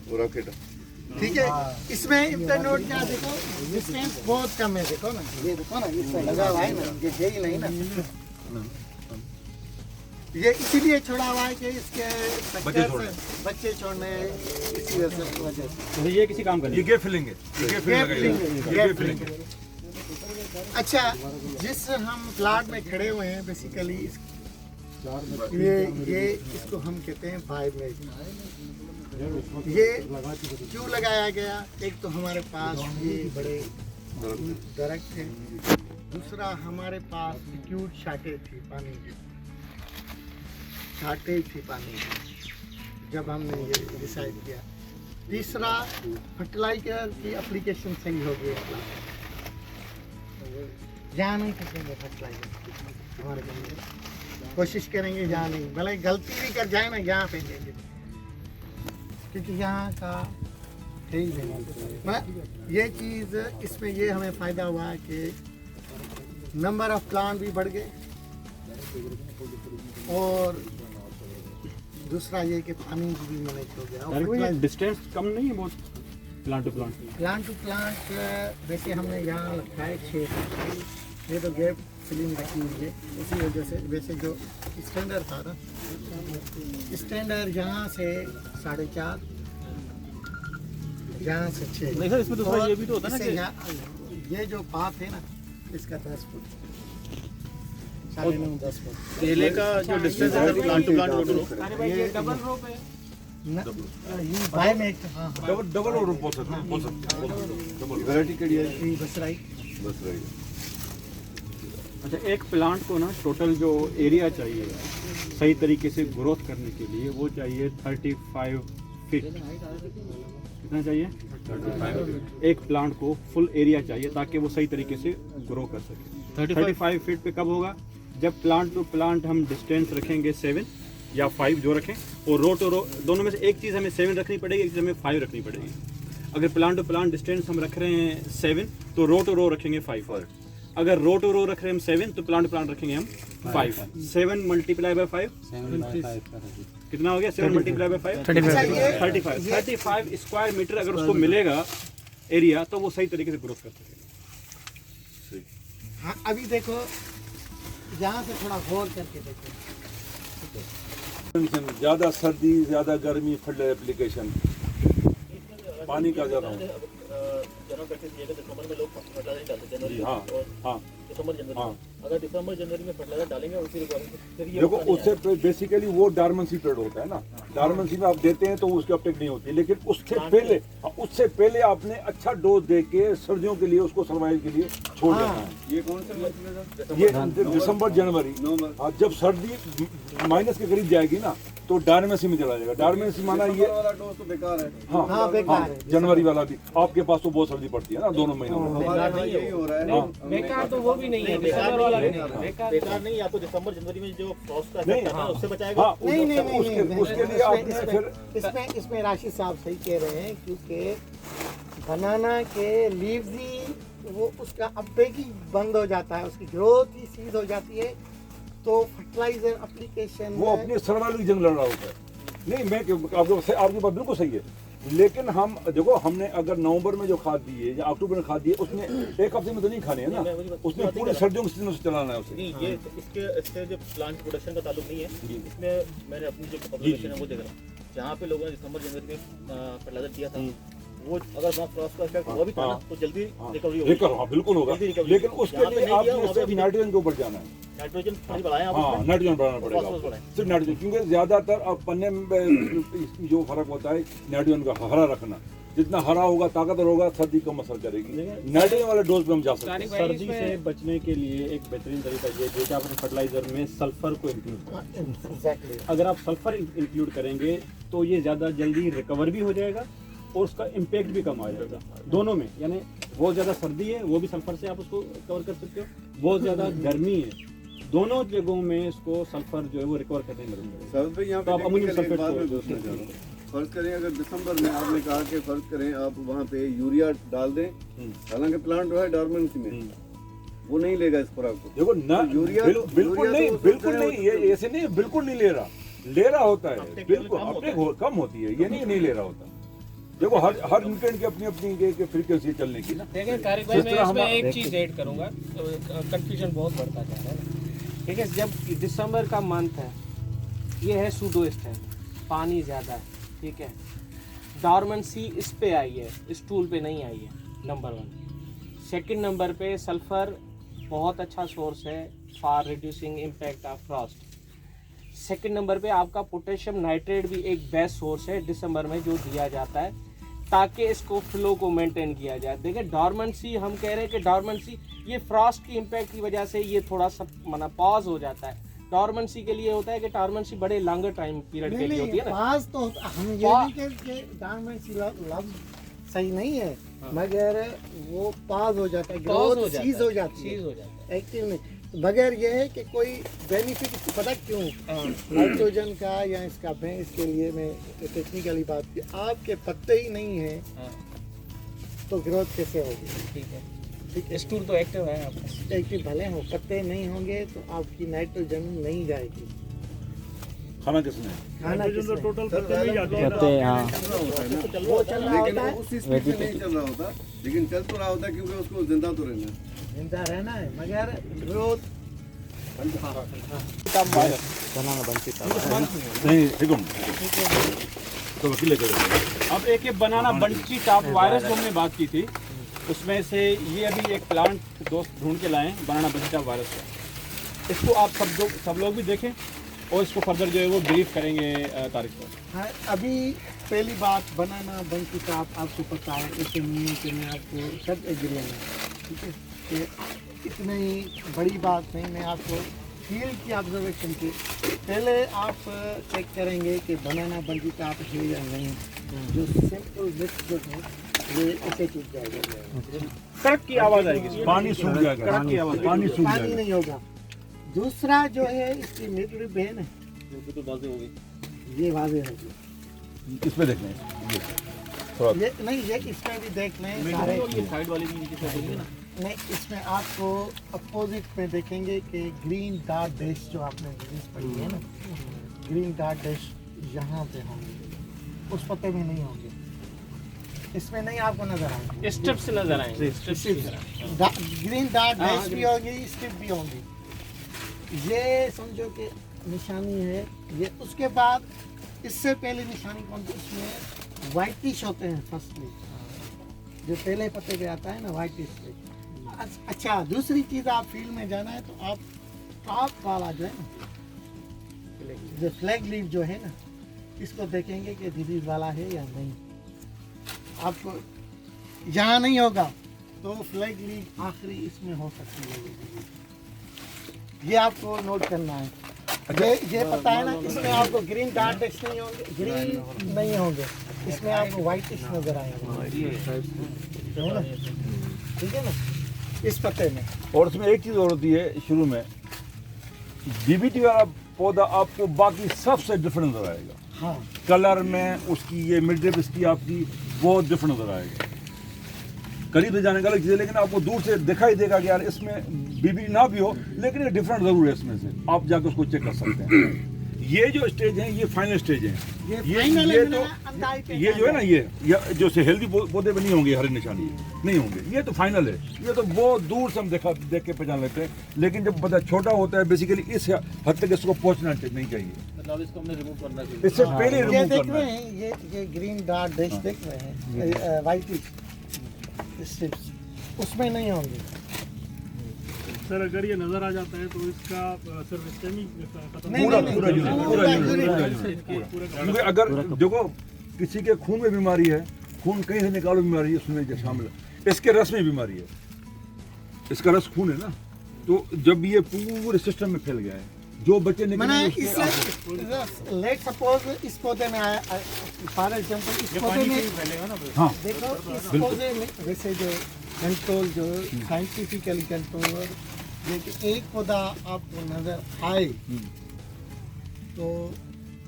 S6: वो रॉकेट
S3: ठीक है। इसमें इंटरनोड क्या देखो, डिस्टेंस बहुत कम है। देखो ना, ये देखो ना, इसमें लगा हुआ है ना, ये है ही नहीं ना। ये इसीलिए छोड़ा हुआ है कि इसके बच्चे छोड़ने, इसी वजह से।
S5: तो ये किसी काम का नहीं।
S2: ये फिलेंगे,
S3: गैप फिलिंग। अच्छा, जिस हम प्लाट में खड़े हुए हैं, बेसिकली ये इसको हम कहते हैं बायोमेज। ये क्यों लगाया गया? एक तो हमारे पास ये बड़े दरख्त हैं, दूसरा हमारे पास एक्यूट शॉर्टेज थी पानी की, जब हमने ये डिसाइड किया। तीसरा, फर्टिलाइजर की एप्लीकेशन सही हो गई। जहाँ नहीं फेंकेंगे फर्टिलाइजर, हमारे बंदे कोशिश करेंगे जहाँ नहीं, भले गलती भी कर जाए ना, यहाँ फेंकेंगे, क्योंकि यहाँ का है ही नहीं। ये चीज़ इसमें ये हमें फ़ायदा हुआ है कि नंबर ऑफ प्लांट भी बढ़ गए, और दूसरा ये कि पानी भी मैनेज हो गया।
S5: डिस्टेंस कम नहीं है बहुत प्लांट टू प्लांट?
S3: वैसे हमने यहाँ रखा है 6। ये तो गैप फिलिंग रखी हुई है, इसी वजह से। वैसे जो स्टैंडर्ड था ना, स्टैंडर्ड यहाँ से 4.5, यहाँ से 6।
S5: नहीं सर, इसमें दूसरा ये भी तो होता है ना
S3: कि ये जो पाथ है ना, इसका 10 फुट, 9.5 10 फुट।
S5: केले का जो डिस्टेंस है प्लांट टू प्लांट,
S7: ये डबल रोप है।
S3: ये बायोमेट, हाँ
S2: डबल और बोल सकते हैं।
S6: वैरायटी कड़ी है,
S3: बस राइट।
S6: बस रही।
S5: अच्छा, एक प्लांट को ना टोटल जो एरिया चाहिए सही तरीके से ग्रोथ करने के लिए, वो चाहिए 35 फीट। कितना चाहिए? 35। एक प्लांट को फुल एरिया चाहिए ताकि वो सही तरीके से ग्रो कर सके। 35 फीट पे कब होगा? जब प्लांट टू प्लांट हम डिस्टेंस रखेंगे 7 या 5 जो रखें, और रो टू रो दोनों में से एक चीज़ हमें 7 रखनी पड़ेगी, एक चीज़ हमें 5 रखनी पड़ेगी। अगर प्लांट टू प्लांट डिस्टेंस हम रख रहे हैं 7, तो रो टू रो रखेंगे 5। अगर रो टू रो रख रहे हैं हम 7, तो प्लांट टू प्लांट रखेंगे हम 5। 7 मल्टीप्लाई बाय 5 कितना हो गया? 7 मल्टीप्लाई बाय 5 35 स्क्वायर मीटर अगर उसको मिलेगा एरिया, तो वो सही तरीके से ग्रोथ कर सकेगा।
S3: हाँ, अभी देखो यहाँ से थोड़ा गौर करके देखो।
S2: ज़्यादा सर्दी, ज़्यादा गर्मी, फर्टिलाइजर एप्लीकेशन, पानी का ज़्यादा। जी हाँ हाँ हाँ।
S5: अगर दिसंबर जनवरी में फर्टिलाइजर डालेंगे उसी
S2: देखो, उससे बेसिकली वो डार्मेंसी पीरियड होता है ना, डार्मेंसी में आप देते हैं तो उसकी अपटेक नहीं होती, लेकिन उससे पहले आपने अच्छा डोज दे के सर्दियों के लिए उसको सर्वाइव के लिए छोड़ देना है।
S6: ये कौन सा मंथ है?
S2: ये दिसंबर जनवरी, जब सर्दी माइनस के करीब जाएगी ना, तो डार्मेंसी में चला जाएगा। डार्मेंसी माना ये
S6: वाला डोज तो बेकार है।
S3: हाँ, बेकार है।
S2: जनवरी वाला भी आपके पास तो बहुत सर्दी पड़ती है ना दोनों महीनों में।
S6: हमारे यहाँ यही हो रहा है।
S7: बेकार तो वो भी नहीं है, दिसंबर वाला भी नहीं है।
S5: बेकार नहीं, या तो दिसंबर जनवरी में जो फ्रॉस्ट का
S2: नहीं,
S5: इफेक्ट है उससे बचाएगा।
S2: हाँ,
S3: नहीं,
S2: उसके लिए आपने फिर
S3: इसमें राशि साहब सही कह रहे हैं, क्योंकि बनाना के लीव्स ही वो उसका अपटेक ही बंद हो जाता है, उसकी ग्रोथ ही सीज हो जाती है, तो फर्टिलाइजर एप्लीकेशन
S2: वो अपनी सर्वाइवल की जंग लड़ रहा होता है। नहीं, मैं आपकी बात बिल्कुल सही है। लेकिन हम देखो, हमने अगर नवंबर में जो खाद दी है या अक्टूबर में खाद दी है, उसमें एक हफ्ते में तो नहीं खाने हैं ना, उसमें पूरे सर्दियों के सीजन से चलाना है उसे।
S5: नहीं, ये इससे जो प्लांट प्रोडक्शन का ताल्लुक नहीं है, इसमें मैंने अपनी जो ऑब्जर्वेशन है वो देख रहा हूँ। जहाँ पे लोगों ने दिसंबर जनवरी में फर्टिलाइजर दिया था, वो अगर वहाँ फ्रॉस्ट का इफेक्ट हुआ भी था ना, तो जल्दी रिकवरी होगी।
S2: हाँ बिल्कुल होगा, लेकिन उसके लिए आपने सिर्फ नाइट्रोजन के ऊपर जाना है।
S5: नाइट्रोजन थोड़ी बढ़ाया आप
S2: हाँ,
S5: उसमें।
S2: नाइट्रोजन बढ़ाना पड़ेगा
S5: फॉस्फोरस
S2: आपको।
S5: बढ़ाएं।
S2: सिर्फ नाइट्रोजन, क्योंकि ज्यादातर अब पन्ने में जो फर्क होता है नाइट्रोजन का हरा रखना, जितना हरा होगा ताकतवर होगा, सर्दी कम असर करेगी। नाइट्रोजन वाले डोज पे हम जा सकते हैं।
S4: सर्दी से बचने के लिए एक बेहतरीन तरीका ये है कि आप अपने फर्टिलाइजर में सल्फर को इंक्लूड करें।
S3: एग्जैक्टली।
S4: अगर आप सल्फर इंक्लूड करेंगे तो ये ज़्यादा जल्दी रिकवर भी हो जाएगा और उसका इम्पैक्ट भी कम आ जाएगा दोनों में। यानी बहुत ज़्यादा सर्दी है, वो भी सल्फर से आप उसको कवर कर सकते हो, बहुत ज़्यादा गर्मी है, दोनों जगहों में इसको सल्फर जो है वो रिकवर करने में मदद करेगा।
S6: सर भाई यहाँ
S4: तो आप
S6: पे
S4: अमोनियम
S6: टेक्निकल
S4: सल्फेट
S6: बात में
S4: को-
S6: पूछना चाह रहा हूँ। फर्ज करें अगर दिसंबर में आपने कहा कि फर्ज करें आप वहाँ पे यूरिया डाल दें, हालांकि प्लांट जो है डॉर्मेंसी में, वो नहीं लेगा इस खुराक को।
S2: देखो ना, बिल्कुल नहीं, बिल्कुल नहीं, ये ऐसे नहीं, बिल्कुल नहीं ले रहा होता है, बिल्कुल अपटेक कम होती है, ये नहीं ले रहा होता। देखो हर न्यूट्रिएंट की अपनी अपनी फ्रीक्वेंसी चलने की ना।
S7: देखिए तारिक भाई, मैं इसमें एक चीज़ ऐड करूँगा, कंफ्यूजन बहुत बढ़ता जा रहा है ना। ठीक है, जब दिसंबर का मंथ है, ये है सूडोस्टैन, पानी ज़्यादा है, ठीक है, डॉर्मेंसी इस पे आई है, इस टूल पे नहीं आई है, नंबर 1। सेकंड नंबर पे सल्फर बहुत अच्छा सोर्स है for reducing impact of Frost. Second number पे आपका पोटेशियम नाइट्रेट भी एक बेस्ट सोर्स है दिसंबर में जो दिया जाता है, ताकि इसको फ्लो को मेंटेन किया जाए। देखिए डॉर्मेंसी, हम कह रहे हैं कि डॉर्मेंसी ये फ्रॉस्ट की इम्पैक्ट की वजह से ये थोड़ा सा माना पॉज हो जाता है। डॉर्मेंसी के लिए होता है कि डॉर्मेंसी बड़े लॉन्गर टाइम पीरियड के लिए होती है ना।
S3: पास तो हम ये नहीं कहते कि डॉर्मेंसी लफ्ज सही नहीं है, मगर वो पास हो जाता है, ग्रोथ सीज हो जाती है एक्टिव में। बगैर ये है कि कोई बेनिफिट, पता क्यों नाइट्रोजन का या इसका, मैं इसके लिए मैं टेक्निकली बात की, आपके पत्ते ही नहीं है तो ग्रोथ कैसे होगी?
S7: ठीक है,
S3: ठीक है,
S7: स्टूल तो एक्टिव है आपका।
S3: एक्टिव भले हो, पत्ते नहीं होंगे तो आपकी नाइट्रोजन नहीं जाएगी।
S2: खाना किसने?
S3: खाना
S5: नाइट्रोजन तो
S3: किसने?
S5: टोटल पत्ते में ही जाते हैं।
S4: पत्ते, हाँ।
S3: वो चल रहा
S6: लेकिन
S3: होता है,
S6: उस स्पीड से नहीं चल रहा होता, लेकिन चल तो रहा होता है क्योंकि उसको जिंदा तो रहना है।
S3: जिंदा रहना है, मगर ग्रोथ
S2: नहीं, एक मिनट। तो वकील लेकर
S1: अब एक ये बनाना बंची टॉप वायरस जो हमने बात की थी, उसमें से ये अभी एक प्लांट दोस्त ढूंढ के लाए हैं, बनाना बंची टॉप वायरस का। इसको आप सब लोग भी देखें और इसको फर्दर जो है वो ब्रीफ करेंगे तारिक को।
S3: हाँ, अभी पहली बात बनाना बंकी का आपको पता है, इसके नहीं कि मैं आपको सब एग्री हूँ, ठीक है, कि इतनी बड़ी बात नहीं, मैं आपको फील्ड की ऑब्जर्वेशन की पहले आप चेक करेंगे कि बनाना बंकी का आप है या नहीं। जो सिंपल मिक्स जो है ये ऐसे टूट जाएगा,
S1: कड़क की आवाज़ आएगी,
S2: पानी सूख जाएगा,
S1: कड़क की आवाज़ आएगी।
S2: पानी सूख
S3: पानी
S2: जाएगा।
S3: नहीं होगा। दूसरा जो है इसकी मिडल बहन है,
S5: तो बातें हो गई।
S3: ये वाजे होगी,
S2: इसमें देख लें, ये थोड़ा
S3: ये नहीं, ये इसमें भी देख लें सारे।
S5: ये साइड वाली भी नीचे से होगी ना।
S3: नहीं, इसमें आपको अपोजिट में देखेंगे कि ग्रीन डॉट डैश जो आपने इंग्लिश पढ़ी है ना, ग्रीन डॉट डैश यहाँ पे होंगे, उस पत्ते में नहीं होंगे, इसमें नहीं आपको नजर आएंगे।
S7: स्टेप से नजर आएंगे, स्टेप से
S3: ग्रीन डॉट डैश भी होगी, स्ट्रिप भी होंगी, ये समझो कि निशानी है ये। उसके बाद इससे पहले निशानी कौन सी, इसमें वाइटिश होते हैं फर्स्टली, जो पहले पत्ते पे आता है ना, वाइटिश पे। अच्छा, दूसरी चीज़, आप फील्ड में जाना है तो आप टॉप वाला जो है ना, जो फ्लैग लीफ जो है ना, इसको देखेंगे कि डिजीज वाला है या नहीं। आपको यहाँ नहीं होगा तो फ्लैग लीफ आखिरी इसमें हो सकती है, ये आपको नोट करना है। ये पता है ना, इसमें आपको ग्रीन डॉट नहीं होंगे, ग्रीन नहीं होंगे, इसमें आपको वाइटिश नजर आएंगे, है ना? ठीक है ना, इस पत्ते में।
S2: और इसमें एक चीज़ और होती है, शुरू में डीबीटी वाला पौधा आपको बाकी सबसे डिफरेंट नजर आएगा।
S3: हाँ,
S2: कलर में उसकी ये मिड ड्रिप इसकी आपकी बहुत डिफरेंट नजर आएगा। करीब से जाने का अलग चीज़ है, लेकिन आपको दूर से दिखाई देगा कि यार इसमें बीबी ना भी हो, लेकिन ये डिफरेंट ज़रूर है इसमें से, आप जाकर उसको चेक कर सकते हैं। ये जो स्टेज है ये फाइनल स्टेज है।
S3: ये final है,
S2: ये
S3: मैंने
S2: तो
S3: अंदाज पे
S2: ये जो है ना ये जो से हेल्दी पौधे भी नहीं होंगे, हरी निशानी नहीं होंगे, ये तो फाइनल है। ये तो बहुत दूर से हम देख के पहचान लेते हैं, लेकिन जब पौधा छोटा होता है बेसिकली इस हद तक इसको पहुंचना नहीं चाहिए,
S7: मतलब इसको हमने रिमूव करना चाहिए।
S2: इससे पहले
S3: ये
S2: रिमूव
S3: देख
S2: करना
S3: रहे
S2: है।
S3: हैं, ये ग्रीन डॉट डैश देख रहे हैं, वाइट स्ट्रिप्स उसमें नहीं होंगे।
S5: सर अगर ये नजर आ जाता है तो इसका सर स्टेम ही खत्म
S3: नहीं,
S2: पूरा
S3: नहीं,
S2: पूरा
S3: नहीं,
S2: यूनिट,
S3: पूरा
S2: पूरा
S3: यूनिट,
S2: यूनिट,
S3: पूरा
S2: पूरा। क्योंकि अगर देखो किसी के खून में बीमारी है, खून कहीं से निकालो बीमारी है, उसमें जो शामिल है। इसके रस में बीमारी है, इसका रस खून है ना, तो जब ये पूरे सिस्टम में फैल गया है, जो बच्चे
S3: मैंने
S2: निकले
S3: इससे लेट सपोज इस पौधे में आया, फॉर एग्जांपल इस पौधे में
S2: हाँ
S3: देखो, इस पौधे में वैसे जो कंट्रोल जो साइंटिफिकली कंट्रोल, लेकिन एक पौधा आपको नजर आए तो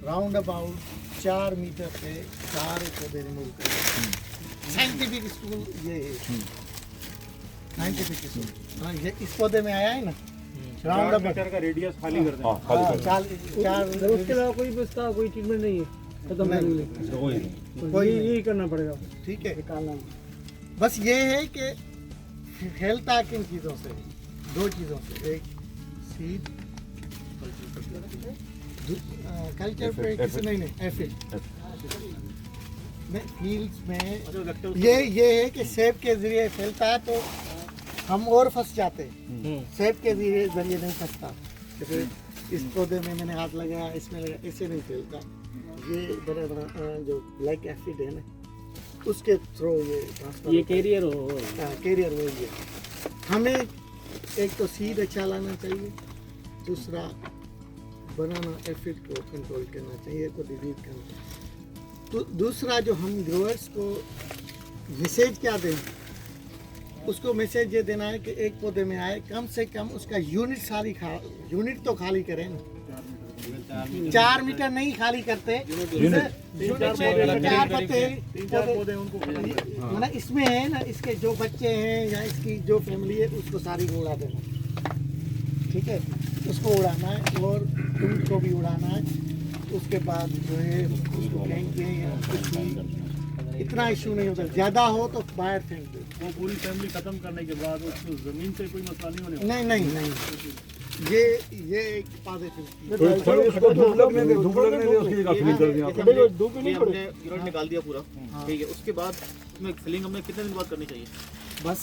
S3: राउंड अबाउट 4 मीटर से 4 पौधे रिमूव करें। साइंटिफिक स्कूल ये है, साइंटिफिक स्कूल। हाँ, ये इस पौधे में आया है ना, राउंड अबाउट
S4: का रेडियस खाली कर
S2: हाँ खाली कर
S3: चार
S8: उसके अलावा कोई भी इसका कोई ट्रीटमेंट नहीं है, खत्म करने के लिए
S2: दो। वही
S3: कोई
S8: यही करना पड़ेगा,
S3: ठीक है।
S8: निकालना।
S3: बस ये है कि फैलता किन चीज़ों से, 2 चीज़ों से, एक सीड कल्चर पे किसी नहीं एफिड में फील्ड्स में ये है कि सेब के जरिए फैलता है तो हम और फंस जाते हैं, सेब के जरिए नहीं फंसता। जैसे इस पौधे में मैंने हाथ लगाया, इसमें लगा, इससे नहीं फैलता। ये बड़ा बड़ा जो ब्लैक एसिड है ना, उसके थ्रू ये ट्रांसफर,
S8: ये कैरियर हो
S3: कैरियर वही है। हमें एक तो सीड अच्छा लाना चाहिए, दूसरा बनाना एफिड को कंट्रोल करना चाहिए, को डिलीट करना चाहिए। तो दूसरा जो हम ग्रोअर्स को मैसेज क्या दें, उसको मैसेज ये देना है कि एक पौधे में आए कम से कम उसका यूनिट तो खाली करें ना। 4 मीटर नहीं खाली करते, यूनिट में 4 पौधे
S5: उनको
S3: मतलब इसमें है ना, इसके जो बच्चे हैं या इसकी जो फैमिली है उसको सारी को उड़ा देना, ठीक है, उसको उड़ाना है और उनको भी उड़ाना है। उसके बाद जो है उसको फेंकें या कुछ भी, इतना इशू नहीं होता। ज़्यादा हो तो बाहर फेंक दो।
S5: वो पूरी फैमिली खत्म करने के बाद उसको जमीन से कोई मसला नहीं होने वाला।
S3: नहीं, ये एक पॉजिटिव
S2: थोड़ी उसको धूप लगने दे उसकी जगह फिलिंग कर दिया आपने।
S9: हमने यूनिट निकाल दिया पूरा, ठीक है। उसके बाद उसमें फिलिंग हमें कितने दिन बाद करनी चाहिए?
S3: बस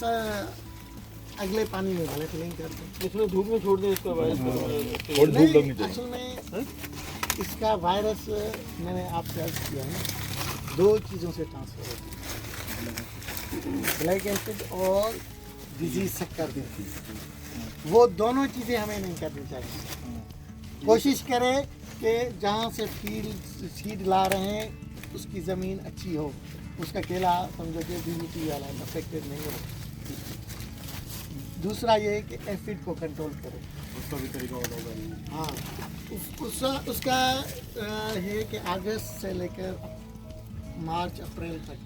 S3: अगले पानी में भले फिलिंग करते हैं।
S9: इसमें धूप में छोड़ दें इसका वायरस
S2: थोड़ी धूप लगनी चाहिए।
S3: असल में इसका वायरस मैंने आपसे अर्ज किया है, 2 चीज़ों से ट्रांसफर होता है, ब्लैक एसिड और डिजीज शक्कर देती। वो दोनों चीज़ें हमें नहीं करनी चाहिए। कोशिश करें कि जहाँ से सीड ला रहे हैं उसकी ज़मीन अच्छी हो, उसका केला समझो कि DDT वाला अफेक्टेड नहीं हो। दूसरा ये है कि एफिड को कंट्रोल करें,
S5: उसका भी तरीका होगा।
S3: हाँ, उसका है कि अगस्त से लेकर मार्च अप्रैल तक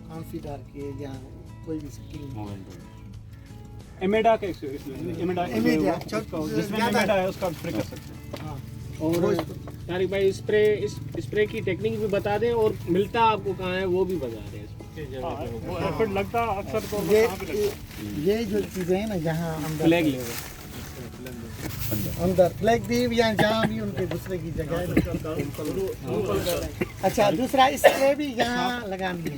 S3: कॉन्फिडर किए या कोई भी स्कीम
S4: एमेडा का
S3: एमेडा,
S4: जिसमें एमेडा है उसका स्प्रे कर सकते हैं।
S3: हाँ,
S8: और तारिक भाई स्प्रे की टेक्निक भी बता दें और मिलता आपको कहाँ है वो भी बता दें।
S5: वो एफर्ट लगता अक्सर तो कहाँ पे लगता है?
S3: ये जो चीज़ें हैं ना, जहाँ
S8: फ्लैग लेवल
S3: अंदर फ्लैग दीव या जहाँ भी उनके दूसरे की जगह है। अच्छा, दूसरा स्प्रे भी यहाँ लगानी है।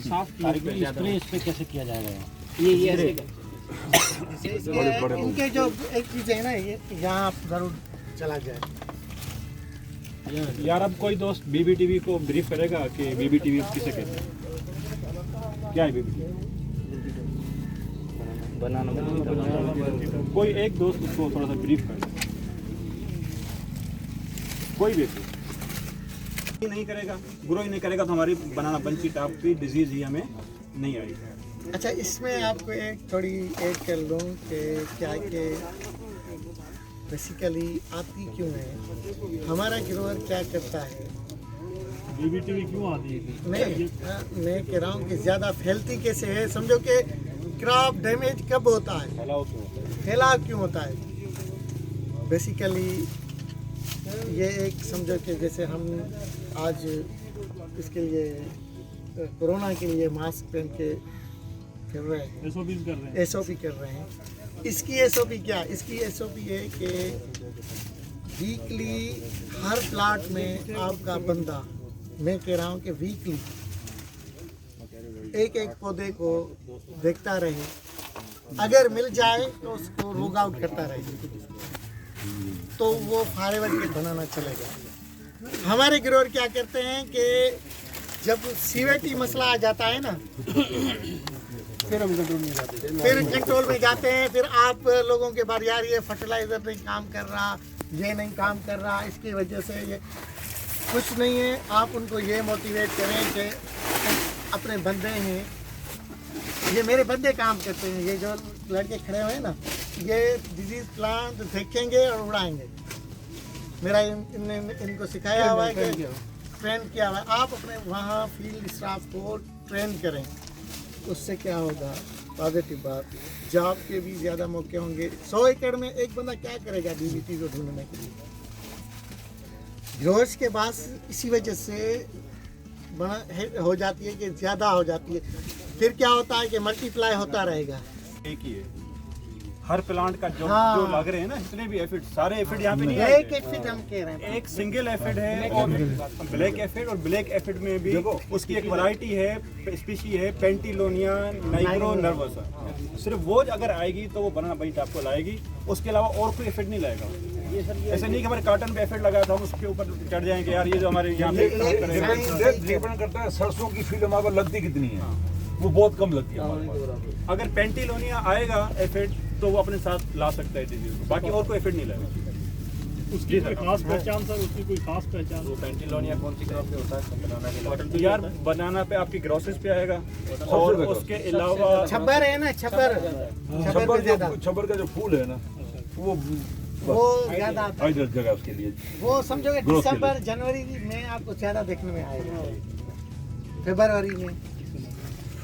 S8: स्प्रे इस पे कैसे किया जाएगा? ये ऐसे
S3: इनके जो एक चीज़ है ना, ये यहाँ ज़रूर चला जाए।
S4: यार अब कोई दोस्त BBTV को ब्रीफ करेगा कि BBTV किसे कहते हैं, क्या है BBTV? कोई एक दोस्त उसको थोड़ा सा ब्रीफ कर दे, कोई व्यक्ति नहीं करेगा, ग्रो ही नहीं करेगा तो हमारी बनाना बंची टॉप की डिजीज ही हमें नहीं आएगी।
S3: अच्छा, इसमें आपको एक थोड़ी ऐड कर लूँ कि क्या कि बेसिकली आती क्यों है, हमारा ग्रोअर क्या करता है।
S5: BBTV क्यों आती है?
S3: मैं कह रहा हूँ कि ज़्यादा फैलती कैसे है, समझो कि क्रॉप डैमेज कब होता है, फैलाव क्यों होता है। बेसिकली ये एक समझो कि जैसे हम आज इसके लिए कोरोना के लिए मास्क पहन के फिर रहे हैं,
S5: SOPs कर रहे हैं।
S3: एसओपी कर रहे हैं। इसकी एसओपी क्या? इसकी एसओपी है कि वीकली हर प्लाट में आपका बंदा, मैं कह रहा हूँ कि वीकली एक एक पौधे को देखता रहे, अगर मिल जाए तो उसको रोग आउट करता रहे, तो वो फॉरएवर के बनाना चलेगा। हमारे ग्रोअर क्या करते हैं कि जब सीवेटी मसला आ जाता है ना, फिर हम कंट्रोल में जाते हैं, फिर कंट्रोल में जाते हैं। फिर आप लोगों के बारे यार ये फर्टिलाइजर नहीं काम कर रहा, ये नहीं काम कर रहा, इसकी वजह से ये कुछ नहीं है। आप उनको ये मोटिवेट करें कि अपने बंदे हैं, ये मेरे बंदे काम करते हैं, ये जो लड़के खड़े हुए हैं ना, ये डिजीज प्लांट देखेंगे और उड़ाएंगे। मेरा इनको सिखाया हुआ है कि ट्रेन किया हुआ है। आप अपने वहाँ फील्ड स्टाफ को ट्रेन करें, उससे क्या होगा? पॉजिटिव बात, जॉब के भी ज़्यादा मौके होंगे। 100 एकड़ में एक बंदा क्या करेगा DBT को ढूंढने के लिए? ग्रोअर्स के पास इसी वजह से हो जाती है कि ज़्यादा हो जाती है। फिर क्या होता है कि मल्टीप्लाई होता रहेगा।
S1: एक ही है हर प्लांट का जो
S3: हाँ।
S1: जो लग रहे हैं ना, जितने भी एफिड, सारे एफिड यहाँ पे नहीं
S3: एक
S1: आएंगे।
S3: एक फिट हम कह रहे हैं।
S1: एक सिंगल एफिड है और ब्लैक एफिड, और ब्लैक एफिड में भी उसकी एक वैरायटी है, स्पीशी है पेंटिलोनिया नाइग्रो नर्वसा। सिर्फ वो अगर आएगी तो वो बनाना बाइट आपको लाएगी, उसके अलावा और कोई एफिड नहीं लाएगा। ऐसे नहीं कि हमारे कॉटन पे एफिड लगा था हम उसके ऊपर चढ़ जाएंगे यार ये जो हमारे यहाँ पे
S2: डिपेंड करता है सरसों की फील्ड हमारे को लगती कितनी है, वो बहुत कम लगती है हमारे पास।
S1: अगर पेंटिलोनिया आएगा एफिड तो वो अपने साथ ला सकता है डिजीज को, बाकी और कोई एफिड नहीं लाएगा।
S5: उसकी कोई खास पहचान सर, उसकी कोई खास पहचान?
S1: वो पेंटिलोनिया कौन सी क्रॉप पे होता है? बनाना के लिए यार बनाना पे आपकी ग्रोसेस पे आएगा, और उसके अलावा
S3: छब्बर है ना, छब्बर पे ज़्यादा,
S2: छबर का जो फूल है ना,
S3: वो ज़्यादा आता है।
S2: इधर जगह उसके लिए
S3: वो समझोगे
S2: Growth के
S3: दिसंबर जनवरी में आपको ज़्यादा देखने में आएगा, फरवरी में।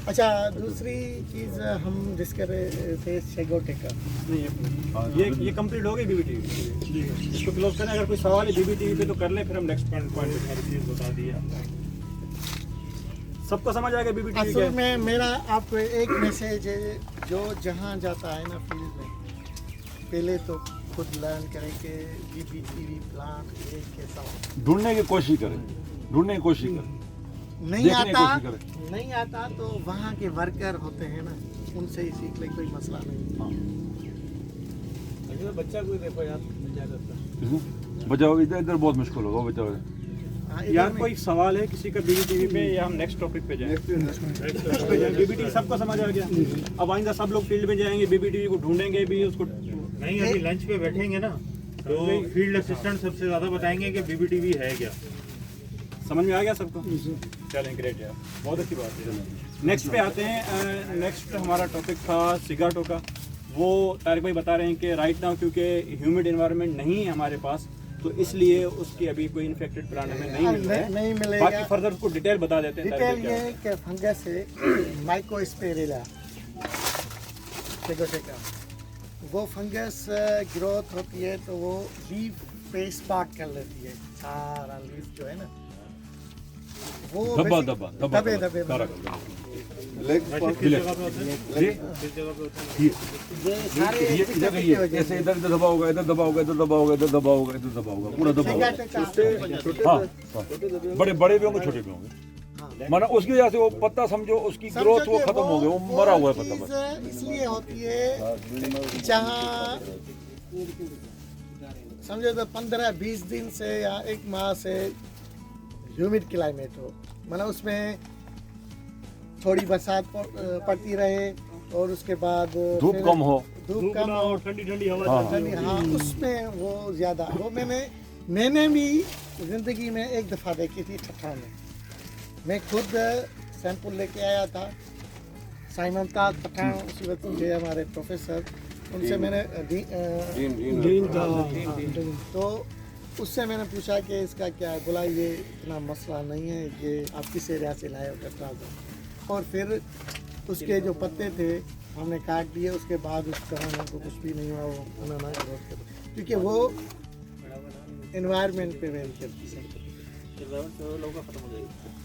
S3: अच्छा, दूसरी चीज़ हम जिस कर रहे थे शेगोटेका,
S1: ये कंप्लीट हो गई बीबीटी, इसको क्लोज करें। अगर कोई सवाल है बीबीटी पे तो कर ले, फिर हम नेक्स्ट पॉइंट चीज़ बता दिया। सबको समझ आएगा बीबीटी क्या
S3: असल
S1: है?
S3: में मेरा आपको एक मैसेज है, जो जहाँ जाता है ना फील्ड में, पहले तो खुद लर्न करें कि BBT प्लांट ये कैसा हो।
S2: ढूंढने की कोशिश करें, ढूंढने की कोशिश करें,
S3: नहीं
S2: देखने की
S3: आता,
S2: कोशिश करें।
S3: नहीं आता तो वहाँ के वर्कर होते हैं ना, उनसे ही सीख ले, कोई मसला नहीं।
S7: बच्चा कोई देखो यार मिल जाएगा।
S2: बचाओ, इधर इधर बहुत मुश्किल होगा बचाओ।
S3: हाँ, इधर
S1: यार
S3: में-
S1: कोई सवाल है किसी का बीबीटी पे, या हम नेक्स्ट टॉपिक पे जाएं? नेक्स्ट पे जाएं। बीबीटी सबको समझ आ गया। अब आइंदा सब लोग फील्ड में जाएंगे, बीबीटी को ढूंढेंगे भी, उसको
S5: नहीं, अभी लंच पे बैठेंगे ना, तो फील्ड असिस्टेंट सबसे ज़्यादा बताएंगे कि BBTV है क्या।
S1: समझ में आ गया सबको? चलें, ग्रेट यार, बहुत अच्छी बात है। नेक्स्ट पे आते हैं। नेक्स्ट हमारा टॉपिक था सिगाटो का। वो तारिक भाई बता रहे हैं कि राइट नाउ क्योंकि ह्यूमिड एनवायरनमेंट नहीं है हमारे पास, तो इसलिए उसकी अभी कोई इन्फेक्टेड प्लांट हमें नहीं मिल रहा है।
S3: नहीं मिलेगा।
S1: बाकी फर्दर उसको डिटेल बता देते हैं।
S3: डिटेल
S1: तारिक भाई
S3: ये
S1: क्या
S3: कि फंगस है माइकोस्पेरेला शेगोटेका, वो फंगस ग्रोथ होती है तो वो लीफ पे स्पॉट कर लेती है, सारा लीफ जो है ना, वो
S2: दबा
S3: बेसिक-
S2: दबा दबा
S3: दबे दबे
S2: कारा
S6: लेग
S5: किस जगह पे होता है?
S2: जी
S5: किस जगह पे होता है?
S3: ये सारे
S2: ये इधर
S3: की वजह
S2: ऐसे
S3: से।
S2: इधर इधर दबा होगा, इधर दबा होगा, इधर दबा होगा, इधर दबा होगा, इधर दबा होगा, पूरा दबा होगा।
S3: शेगोटेका
S2: हाँ, हाँ। बड़े बड़े भी होंगे, छोटे भी होंगे। माना उसकी वजह से वो पत्ता समझो उसकी
S3: समझो
S2: ग्रोथ वो
S3: कि
S2: खत्म हो गया, वो मरा हुआ है पत्ता बस।
S3: चीज़ इसलिए होती है जहाँ समझो तो 15-20 दिन से या 1 माह से ह्यूमिड क्लाइमेट हो, मतलब उसमें थोड़ी बरसात पड़ती रहे और उसके बाद
S2: धूप
S3: फिर
S2: कम हो,
S3: धूप कम
S5: ना
S3: हो,
S5: हो, ठंडी ठंडी हवा
S2: हाँ।
S5: चलती है।
S3: हाँ, उसमें वो ज़्यादा, वो मैंने भी ज़िंदगी में एक दफ़ा देखी थी ठट्ठा में। मैं खुद सैंपल लेके आया था, साइमन था ठट्ठा उसी वक्त के हमारे प्रोफेसर, उनसे मैंने तो उससे मैंने पूछा कि इसका क्या है, बोला ये इतना मसला नहीं है, ये आप किस एरिया से लाए हो ठट्ठा से। और फिर उसके जो पत्ते थे हमने काट दिए, उसके बाद उस तरह हमको कुछ भी नहीं हुआ, वो उन्होंने ग्रोथ कर, क्योंकि वो एनवायरनमेंट पे वेरी करती है।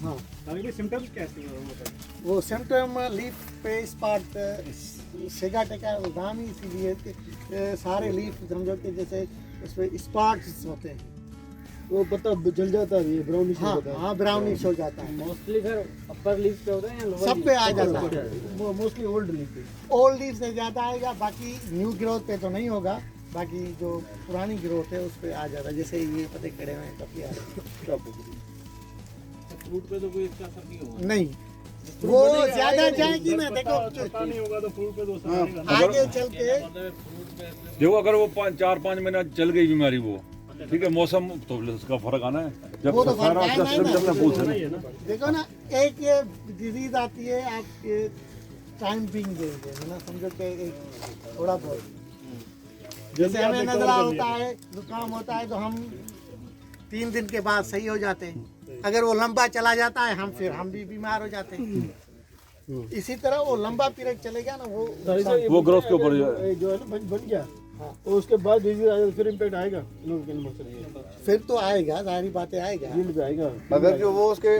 S3: हाँ,
S4: तारिक भाई सिम्टम्स क्या है?
S3: वो सिम्टम लीफ पे स्पॉट सेगा टेका नाम ही इसीलिए कि सारे लीफ समझो कि जैसे उसमें स्पॉट्स होते हैं,
S5: वो पत्ता जल जाता है, ये ब्राउनिश
S3: हाँ हाँ ब्राउनिश हो जाता है।
S8: मोस्टली सर अपर लीफ पे होता है या लोअर
S3: सब पे आ जाता है।
S5: वो मोस्टली ओल्ड लीफ है।
S3: ओल्ड लीफ से ज़्यादा आएगा, बाकी न्यू ग्रोथ पे तो नहीं होगा, बाकी जो पुरानी ग्रोथ है उस पर आ जाता है। जैसे ये पत्ते खड़े हुए हैं काफ़ी आ रहे हैं।
S8: फ्रूट पे तो कोई इसका असर नहीं होगा।
S3: नहीं, वो ज़्यादा जाएगी ना, देखो
S5: पता नहीं होगा तो फ्रूट पे तो असर आएगा।
S3: आगे चल के
S2: देखो अगर वो 4-5 महीना चल गई बीमारी वो, ठीक है, मौसम तो उसका फर्क आना है। जब
S3: वो तो
S2: सारा
S3: फर्क
S2: उसका
S3: आना है ना।
S2: सिम्टम पूछ है।
S3: देखो ना, एक ये डिजीज आती है आपके टाइम पिंग देंगे, मतलब समझो कि एक थोड़ा बहुत जैसे हमें नजला होता है, जुकाम होता है, तो हम 3 दिन के बाद सही हो जाते हैं। अगर वो लंबा चला जाता है हम भी बीमार हो जाते हैं। इसी तरह वो लंबा पीरियड चलेगा ना,
S2: वो ग्रोथ के ऊपर
S5: जो है ना बन गया, और उसके बाद डिजीज आएगा, फिर इम्पैक्ट आएगा लोगों के अंदर,
S3: फिर तो आएगा, सारी बातें आएगा।
S5: फील्ड पे आएगा।
S6: अगर जो वो उसके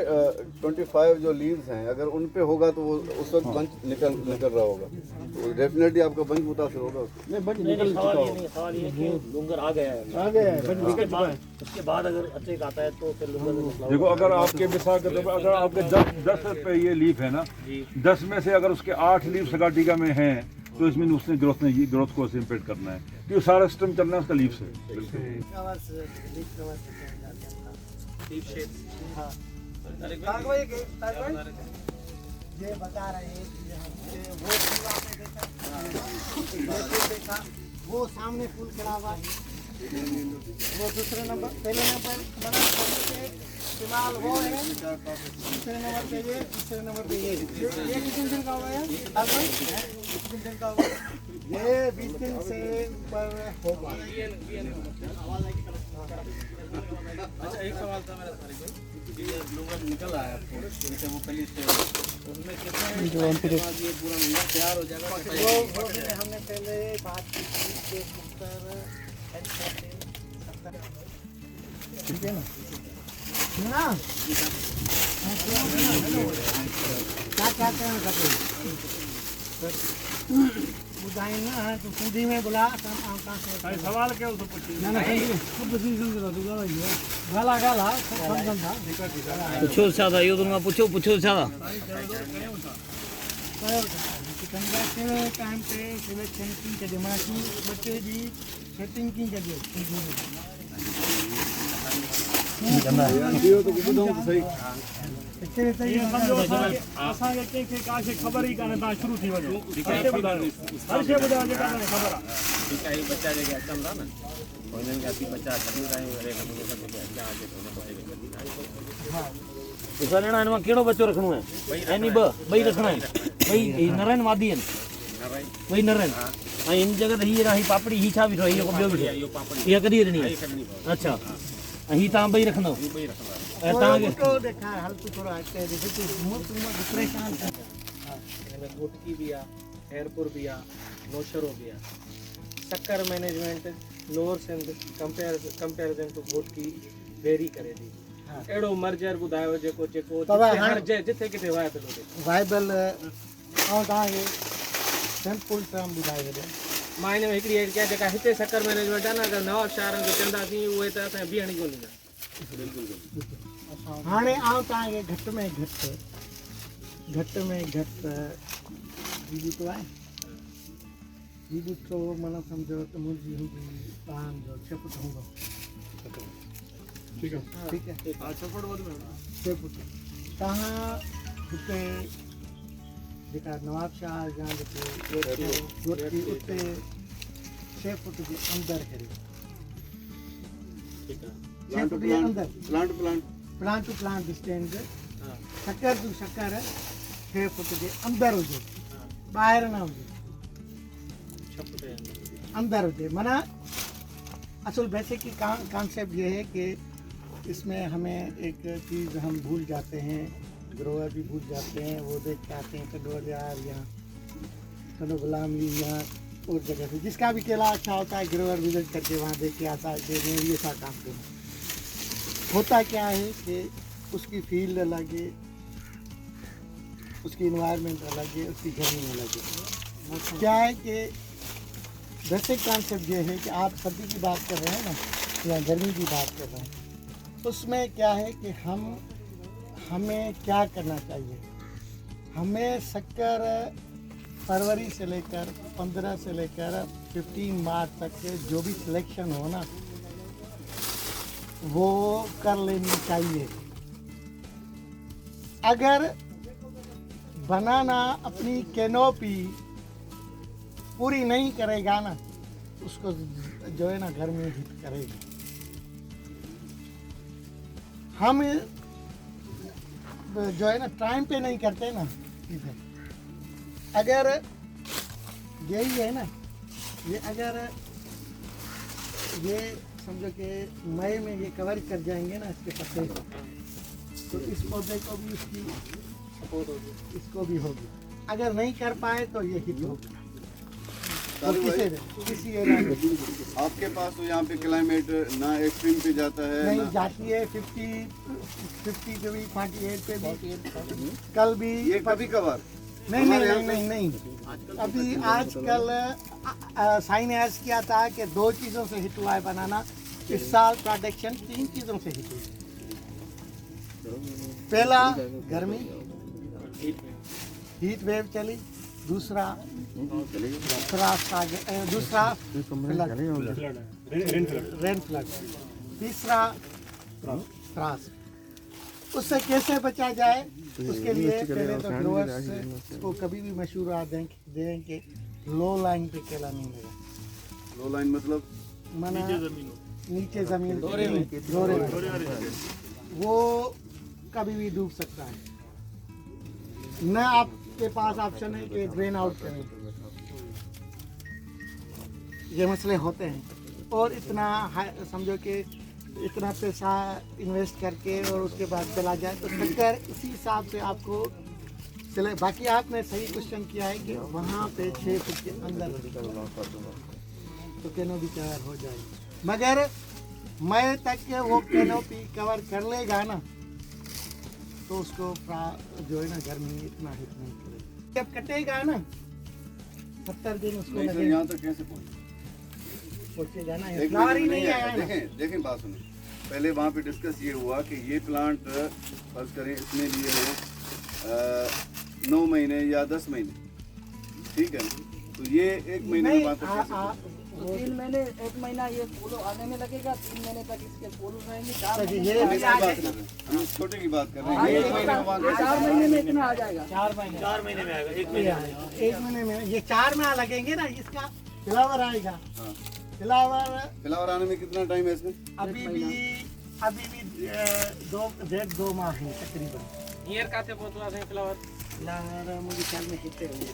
S6: 25 जो लीव्स हैं अगर उन पे होगा तो वो उस वक्त बंच निकल रहा होगा, तो डेफिनेटली आपका बंच मुतासर होगा।
S5: नहीं बंच निकल चुका होगा।
S10: सवाल ये कि लुंगर आ गया है,
S5: आ गया है, बंच निकल चुका है।
S10: उसके बाद अगर अटैक आता है तो फिर लुंगर में मसला
S2: देखो अगर आपके मिसाल के तौर पर अगर आपके 10 पे ये लीफ है ना, 10 में से अगर उसके 8 लीफ सगाटिका में हैं तो इसमें उसने ग्रोथ को इम्पेक्ट करना है, क्योंकि सारा सिस्टम चलना है उसका लीफ से। बिल्कुल
S3: ये बता रहे हैं कि वो फूल आपने देखा, ये फूल देखा, वो सामने फूल खड़ा हुआ है, वो दूसरे नंबर, पहले नंबर बना इस्तेमाल वो है, दूसरे नंबर पे ये, तीसरे नंबर पे ये कितने दिन का हुआ है? 20 दिन का हुआ, ये 20 दिन से ऊपर होगा।
S7: अच्छा, एक सवाल था मेरा सारे को, ये लुंगर निकल आया आपको, जैसे वो पहले से उसमें कितने जो बाद ये पूरा लुंगर तैयार हो जाएगा?
S3: वो भी हमने पहले बात की थी कि 70 ठीक है ना? ना क्या चाहते हैं कपड़े बुझाए ना, तो खुदी में बुला
S5: सवाल क्या उसको पूछिए। ना खुद डिसीजन करा दूंगा ये
S3: गाला गाला समझन था
S10: पूछो सादा यो तुम पूछो सादा
S3: टाइम पे सिलेक्शन की कजे माची बच्चे जी सेटिंग की कजे
S6: तो ॿुधूं त सही।
S5: ये समझो असांखे कंहिंखे का शइ ख़बर ई कान्हे, तव्हां शुरू थी वञो हर शइ ॿुधायो जेका तव्हांखे ख़बर आहे।
S7: ठीकु आहे, बच्चा जेके अचनि था न उन्हनि खे असीं बच्चा छॾींदा आहियूं, अहिड़े नमूने सां जेके अॻियां अचे त उन खे
S10: ॾिसण ॾियणो हिन मां कहिड़ो बचो रखणो आहे? यानी ॿई रखणा आहिनि, ॿई नर आहिनि मादी आहिनि, ॿई नर आहिनि। ऐं हिन जॻह ते हीअ पापड़ी ही छा बीठो आहे? इहो ॿियो बीठो आहे, इहा कॾहिं ॾिनी आहे? अच्छा, ऐं हीअ तव्हां ॿई रखंदव? ऐं तव्हांखे
S3: तो देखा है हल्की थोड़ा हटके देखो कि मुफ्त में डिप्रेशन
S7: इनमें गुटकी भी आहे, हेरपुर भी आहे, नौशरो भी आहे। शक्कर management lower Sindh comparison to Ghotki vary करे थी। अहिड़ो मर्जर ॿुधायो जेको जिथे किथे वाइबल हुजे।
S3: वाइबल ऐं तव्हांखे सिंपल टर्म ॿुधाए छॾियो।
S7: मां हिन में हिकिड़ी एड कया जेका हिते शक्कर मैनेजमेंट आहे न, अगरि नवां शहरनि खे चवंदासीं उहे त असांखे बीहण ई कोन ॾींदा।
S3: हाणे आउं तव्हांखे घटि में घटि ॾिठो आहे, ॾिठो माना सम्झो त मुंहिंजी हूंदी तव्हांजो 6 फुट हूंदो। ठीक है 6 फुट तव्हां हिते जेका नवाबशाह या जेके उते 6 फुट जे अंदरि करियो। 6 फुट जे अंदरि प्लांट टू प्लांट डिस्टेंस शक्कर टू शक्कर 6 फुट जे अंदरि हुजे, ॿाहिरि न हुजे, अंदर होते। मना असल बेसिक की कॉन्सेप्ट ये है कि इसमें हमें एक चीज़ हम भूल जाते हैं, ग्रोवर भी भूल जाते हैं, वो देख के आते हैं कदो यार यहाँ कदो गुलामी यहाँ और जगह से जिसका भी केला अच्छा होता है ग्रोवर विजिट करके वहाँ देख के आता है कि ये सा काम करूँ। होता क्या है कि उसकी फील्ड अलग है, उसकी इन्वायरमेंट अलग है, उसकी गर्मी अलग है। क्या है कि बेसिक कॉन्सेप्ट ये है कि आप सर्दी की बात कर रहे हैं ना या गर्मी की बात कर रहे हैं, उसमें क्या है कि हमें क्या करना चाहिए। हमें शक्कर फरवरी से लेकर 15 से लेकर 15 मार्च तक के जो भी सिलेक्शन हो ना वो कर लेनी चाहिए। अगर बनाना अपनी कैनोपी पूरी नहीं करेगा ना उसको जो है ना गर्मी हिट करेगी। हम जो है ना टाइम पे नहीं करते ना चीज़ें। अगर यही है ना ये अगर ये समझो कि मई में ये कवर कर जाएंगे ना इसके पत्ते तो इस पौधे को भी इसकी सपोर्ट होगी, इसको भी होगी। अगर नहीं कर पाए तो ये हिट होगा। तो किसी एरिया में
S6: आपके पास तो यहाँ पे क्लाइमेट ना एक्सट्रीम पे जाता है
S3: नहीं
S6: ना
S3: जाती है 50 पे भी 48 पे भी कल भी
S6: ये कभी कभार
S3: नहीं नहीं नहीं नहीं नहीं अभी आजकल साइन एज किया था कि 2 चीज़ों से हिट हुआ है बनाना। इस साल प्रोडक्शन 3 चीज़ों से हिट हुई। पहला गर्मी हीट वेव चली, दूसरा रेन फ्लड, तीसरा फ्रास्ट। उससे कैसे बचा जाए उसके लिए पहले तो ग्रोवर्स को कभी भी मशवरा दें कि लो लाइन पे केला नहीं लगा।
S6: लो लाइन मतलब
S3: माना नीचे जमीन दोरे वो कभी भी डूब सकता है। न आपके पास ऑप्शन है कि ड्रेन आउट करें। ये मसले होते हैं और इतना समझो कि इतना पैसा इन्वेस्ट करके और उसके बाद चला जाए तो शक्कर इसी हिसाब से आपको चले। बाकी आपने सही क्वेश्चन किया है कि वहाँ पे 6 फुट के अंदर तो कैनोपी कवर हो जाएगी। मगर मई तक के वो कैनोपी कवर कर लेगा ना तो उसको जो है ना गर्मी इतना हिट नहीं करेगी। जब कटेगा ना 70 दिन उसको
S6: नहीं तो यहाँ तक कैसे
S3: पहुँचेगा ना, फ्लावर ही नहीं आया ना।
S6: देखें बात सुनो, पहले वहाँ पे डिस्कस ये हुआ कि ये प्लांट फर्ज करें इसमें लिए हो 9 महीने या 10 महीने, ठीक है ना, तो ये 1 महीने के बाद
S11: तो 3 महीने 1 महीना ये फूल आने में लगेगा, 3 महीने तक इसके फूल रहेंगे, 4 महीने
S6: हम छोटे की बात कर रहे हैं। ये 1 महीने के बाद
S11: 4 महीने में इतना आ जाएगा।
S3: 4 महीने में आएगा। 1 महीने में ये 4 माह लगेंगे ना। इसका फ्लावर आएगा। फ्लावर
S6: आने में कितना टाइम है इसमें?
S3: अभी भी 2 माह है तकरीबन।
S7: ईयर का थे बहुत हैं फ्लावर
S3: मुझे ख्याल में कितने होंगे।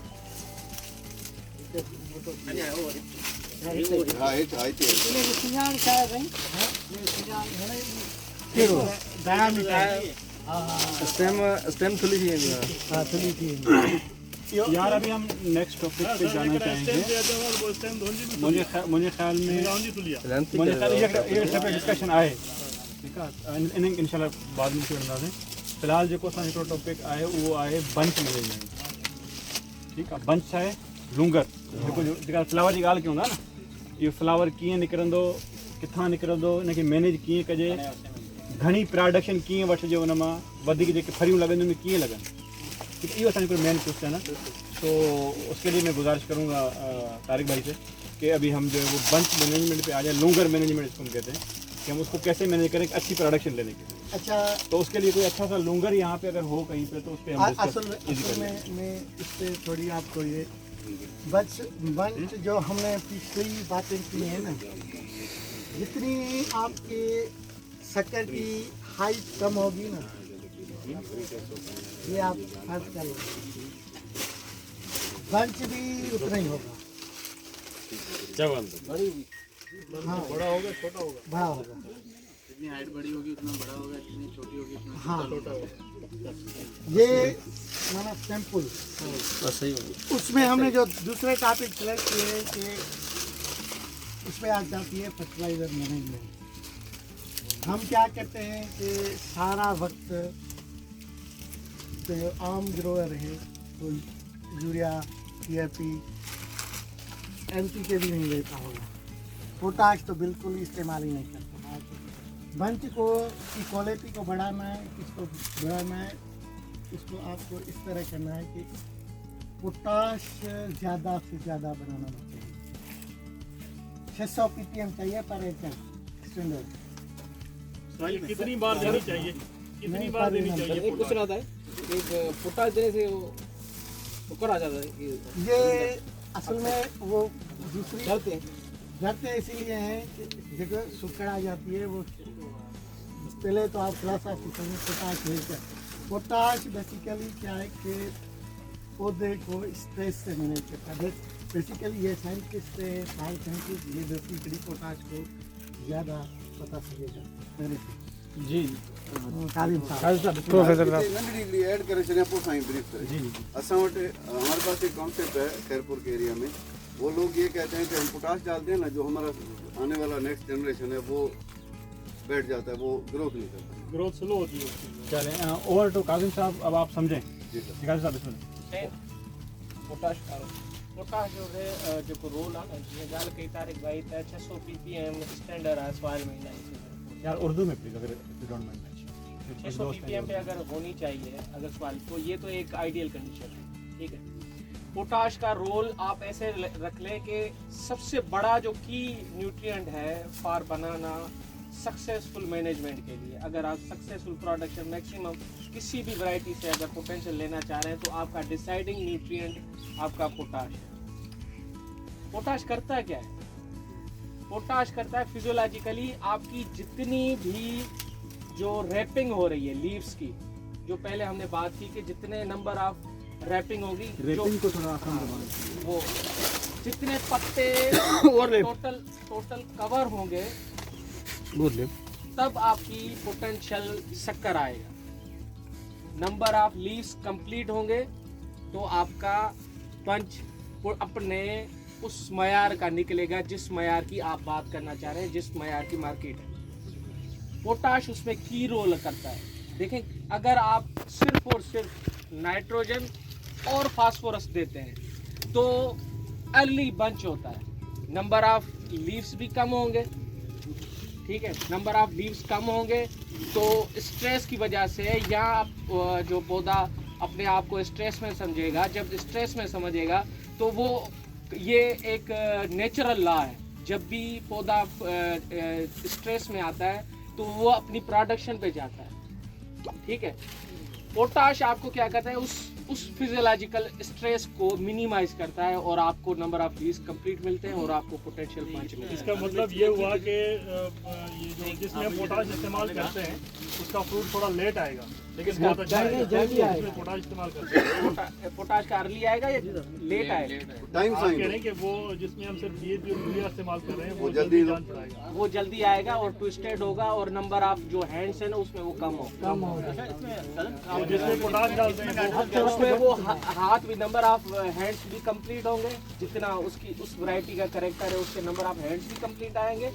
S4: यार अभी हम नेक्स्ट टॉपिक पे जाना चाहेंगे। मुझे ख्याल में ये डिस्कशन आए, ठीक है, इंशाल्लाह बाद में बता दें। फिलहाल जो हिकिड़ो टॉपिक आए वो आहे बंच मैनेजमेंट, ठीक आहे। बंच आहे लूंगर, जेका फ्लावर जी ॻाल्हि कयूं था न, इहो फ्लावर कीअं निकिरंदो, किथां निकिरंदो, इनखे मैनेज कीअं कजे, घणी प्रोडक्शन कीअं वठिजे, उन मां वधीक जेके फरियूं लॻंदियूं उनमें कीअं लॻनि, ठीक है। इहो असांजो मेन क्वेश्चन है। तो उसके लिए मैं गुजारिश करूँगा तारिक भाई से कि अभी हम जो है वो बंच मैनेजमेंट पे आ जाए, लूंगर मैनेजमेंट इसको हम कहते हैं, कि हम उसको कैसे मैनेज करें अच्छी प्रोडक्शन लेने के लिए।
S3: अच्छा,
S4: तो उसके लिए कोई अच्छा सा लूंगर यहाँ पे अगर हो कहीं पे तो उस पर हम
S3: असल में मैं इस पर थोड़ी आपको ये बंच जो हमने पिछली बातें की है ना, जितनी आपके शक्कर की हाइट कम होगी ना, ये आप फर्ज कर लो, बंच भी उतना ही होगा। हाँ, बड़ा होगा छोटा होगा, बड़ा होगा।
S9: जितनी हाइट बड़ी होगी उतना बड़ा होगा, जितनी छोटी होगी उतना छोटा होगा।
S3: ये माना सैंपल सही होगा। उसमें हमने जो दूसरे टॉपिक सेलेक्ट किए कि उसमें आ जाती है फर्टिलाइजर मैनेजमेंट। हम क्या कहते हैं कि सारा वक्त जो आम ग्रोअर है तो यूरिया टीएपी एनपीके भी नहीं लेता होगा, पोटाश तो बिल्कुल इस्तेमाल ही नहीं करता। बंच को की क्वालिटी को बढ़ाना है, किसको बढ़ाना है, इसको आपको इस तरह करना है कि पोटाश ज़्यादा से ज़्यादा बनाना चाहिए। 600 ppm चाहिए पर एकड़ स्टैंडर्ड।
S5: कितनी बार देनी चाहिए, कितनी बार देनी चाहिए?
S7: एक कुछ रहा था एक पोटाश देने से वो ऊपर आ जाता है।
S3: ये असल में वो दूसरी झड़ते इसीलिए हैं कि जगह सुकड़ आ जाती है। वो पहले तो आप क्लास ऑफ पोटाश लेकर, पोटाश बेसिकली क्या है कि पौधे को स्ट्रेस से मैनेज करता है। बेसिकली ये साइंटिस्ट है, साइंटिस्ट ये बेसिकली पोटाश को ज़्यादा पता चलेगा मेरे से।
S4: जी
S3: कालिम
S6: प्रोफेसर नंढड़ी ऐड करे छॾियां पोइ साईं ब्रीफ करे। जी असां वटि हमारे पास एक कॉन्सेप्ट है खैरपुर के एरिया में, वो लोग ये कहते हैं कि हम पोटाश डालते हैं ना, जो हमारा आने वाला नेक्स्ट जनरेशन है वो बैठ जाता है, वो ग्रोथ नहीं करता,
S5: ग्रोथ स्लो होती है।
S4: चलें ओवर टू काजिम साहब, अब आप समझें।
S6: जी सर।
S4: काजिम साहब इसमें
S7: पोटाश जो है जो रोल आहे जीअं ॻाल्हि कई तारीख़ भाई त 600 ppm स्टैंडर्ड आहे सॉइल में
S4: यार उर्दू में प्लीज अगर यू डोंट माइंड।
S7: 600 ppm पे अगर होनी चाहिए अगर सॉइल, तो ये तो एक आइडियल कंडीशन है, ठीक है। पोटाश का रोल आप ऐसे रख लें कि सबसे बड़ा जो की न्यूट्रिएंट है फॉर बनाना सक्सेसफुल मैनेजमेंट के लिए, अगर आप सक्सेसफुल प्रोडक्शन मैक्सिमम किसी भी वैरायटी से अगर पोटेंशियल लेना चाह रहे हैं तो आपका डिसाइडिंग न्यूट्रिएंट आपका पोटाश है। पोटाश करता क्या है? पोटाश करता है फिजियोलॉजिकली आपकी जितनी भी जो रैपिंग हो रही है लीव्स की, जो पहले हमने बात की कि जितने नंबर ऑफ रैपिंग होगी,
S4: रैपिंग को थोड़ा आसान बनाना,
S7: वो जितने पत्ते टोटल कवर होंगे तब आपकी पोटेंशियल शक्कर आएगा। नंबर ऑफ लीव्स कंप्लीट होंगे तो आपका पंच अपने उस मयार का निकलेगा जिस मयार की आप बात करना चाह रहे हैं, जिस मयार की मार्केट है। पोटाश उसमें की रोल करता है। देखें, अगर आप सिर्फ और सिर्फ नाइट्रोजन और फास्फोरस देते हैं तो अर्ली बंच होता है, नंबर ऑफ लीव्स भी कम होंगे, ठीक है। नंबर ऑफ लीव्स कम होंगे तो स्ट्रेस की वजह से या जो पौधा अपने आप को स्ट्रेस में समझेगा, जब स्ट्रेस में समझेगा तो वो ये एक नेचुरल लॉ है, जब भी पौधा स्ट्रेस में आता है तो वो अपनी प्रोडक्शन पे जाता है, ठीक है। पोटाश आपको क्या करता है, उस फिजियोलॉजिकल स्ट्रेस को मिनिमाइज करता है और आपको नंबर ऑफ लीव्स कंप्लीट मिलते हैं और आपको पोटेंशियल पंच मिलता है।
S5: इसका मतलब ये हुआ कि ये जो जिसमें हम पोटाश इस्तेमाल करते हैं उसका फ्रूट थोड़ा लेट आएगा, लेकिन बहुत अच्छा है
S3: जल्दी आएगा।
S5: पोटाश इस्तेमाल करते हैं।
S7: पोटाश का अर्ली आएगा या लेट आएगा?
S6: टाइम
S5: आप
S6: साइन
S5: कह रहे हैं कि वो जिसमें हम सिर्फ डीएपी और यूरिया इस्तेमाल कर रहे हैं
S6: वो
S5: वो
S6: जल्दी
S5: जल्दी जान पड़ाएगा,
S7: वो जल्दी आएगा और ट्विस्टेड होगा और नंबर ऑफ जो हैंड्स है ना उसमें वो कम होगा।
S5: तो जिसमें पोटाश डालते हैं वो
S7: उसमें वो हाथ भी नंबर ऑफ हैंड्स भी कंप्लीट होंगे, जितना उसकी उस वैरायटी का करेक्टर है उसके नंबर ऑफ हैंड्स भी कंप्लीट आएंगे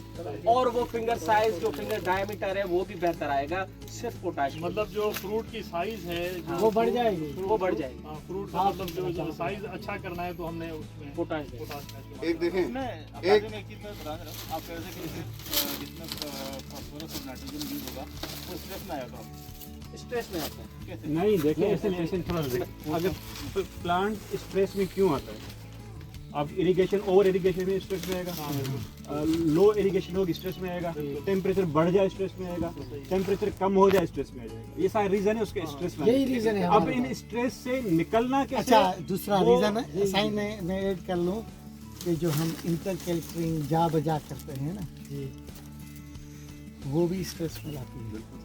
S7: और वो फिंगर साइज जो फिंगर डायमीटर है वो भी बेहतर आएगा सिर्फ पोटाश।
S5: मतलब जो फ्रूट की साइज है
S3: वो बढ़ जाएगी,
S7: वो बढ़ जाएगी।
S5: फ्रूट का मतलब जो साइज अच्छा करना है तो हमने उसमें
S7: पोटाश
S5: पोटाश
S6: एक देखें,
S9: एक चीज मैं बता रहा हूँ, आप कह रहे थे कि जिसमें फास्फोरस और नाइट्रोजन यूज होगा वो स्ट्रेस में आएगा,
S7: स्ट्रेस में आता है।
S4: नहीं देखिए ऐसे थोड़ा अगर प्लांट स्ट्रेस में क्यों आता है, अब इरिगेशन ओवर इरिगेशन में स्ट्रेस में आएगा, लो इरिगेशन होगी स्ट्रेस में आएगा, टेम्परेचर बढ़ जाए स्ट्रेस में आएगा, टेम्परेचर कम हो जाए स्ट्रेस में आ जाएगा। ये सारे रीजन है उसके स्ट्रेस में।
S3: यही रीजन है
S4: अब इन स्ट्रेस से निकलना कैसे?
S3: अच्छा, दूसरा रीजन है साइन मैं ऐड कर लूँ कि जो हम इंटरकल्चरिंग जा बजा करते हैं ना, वो भी स्ट्रेस में लाती है।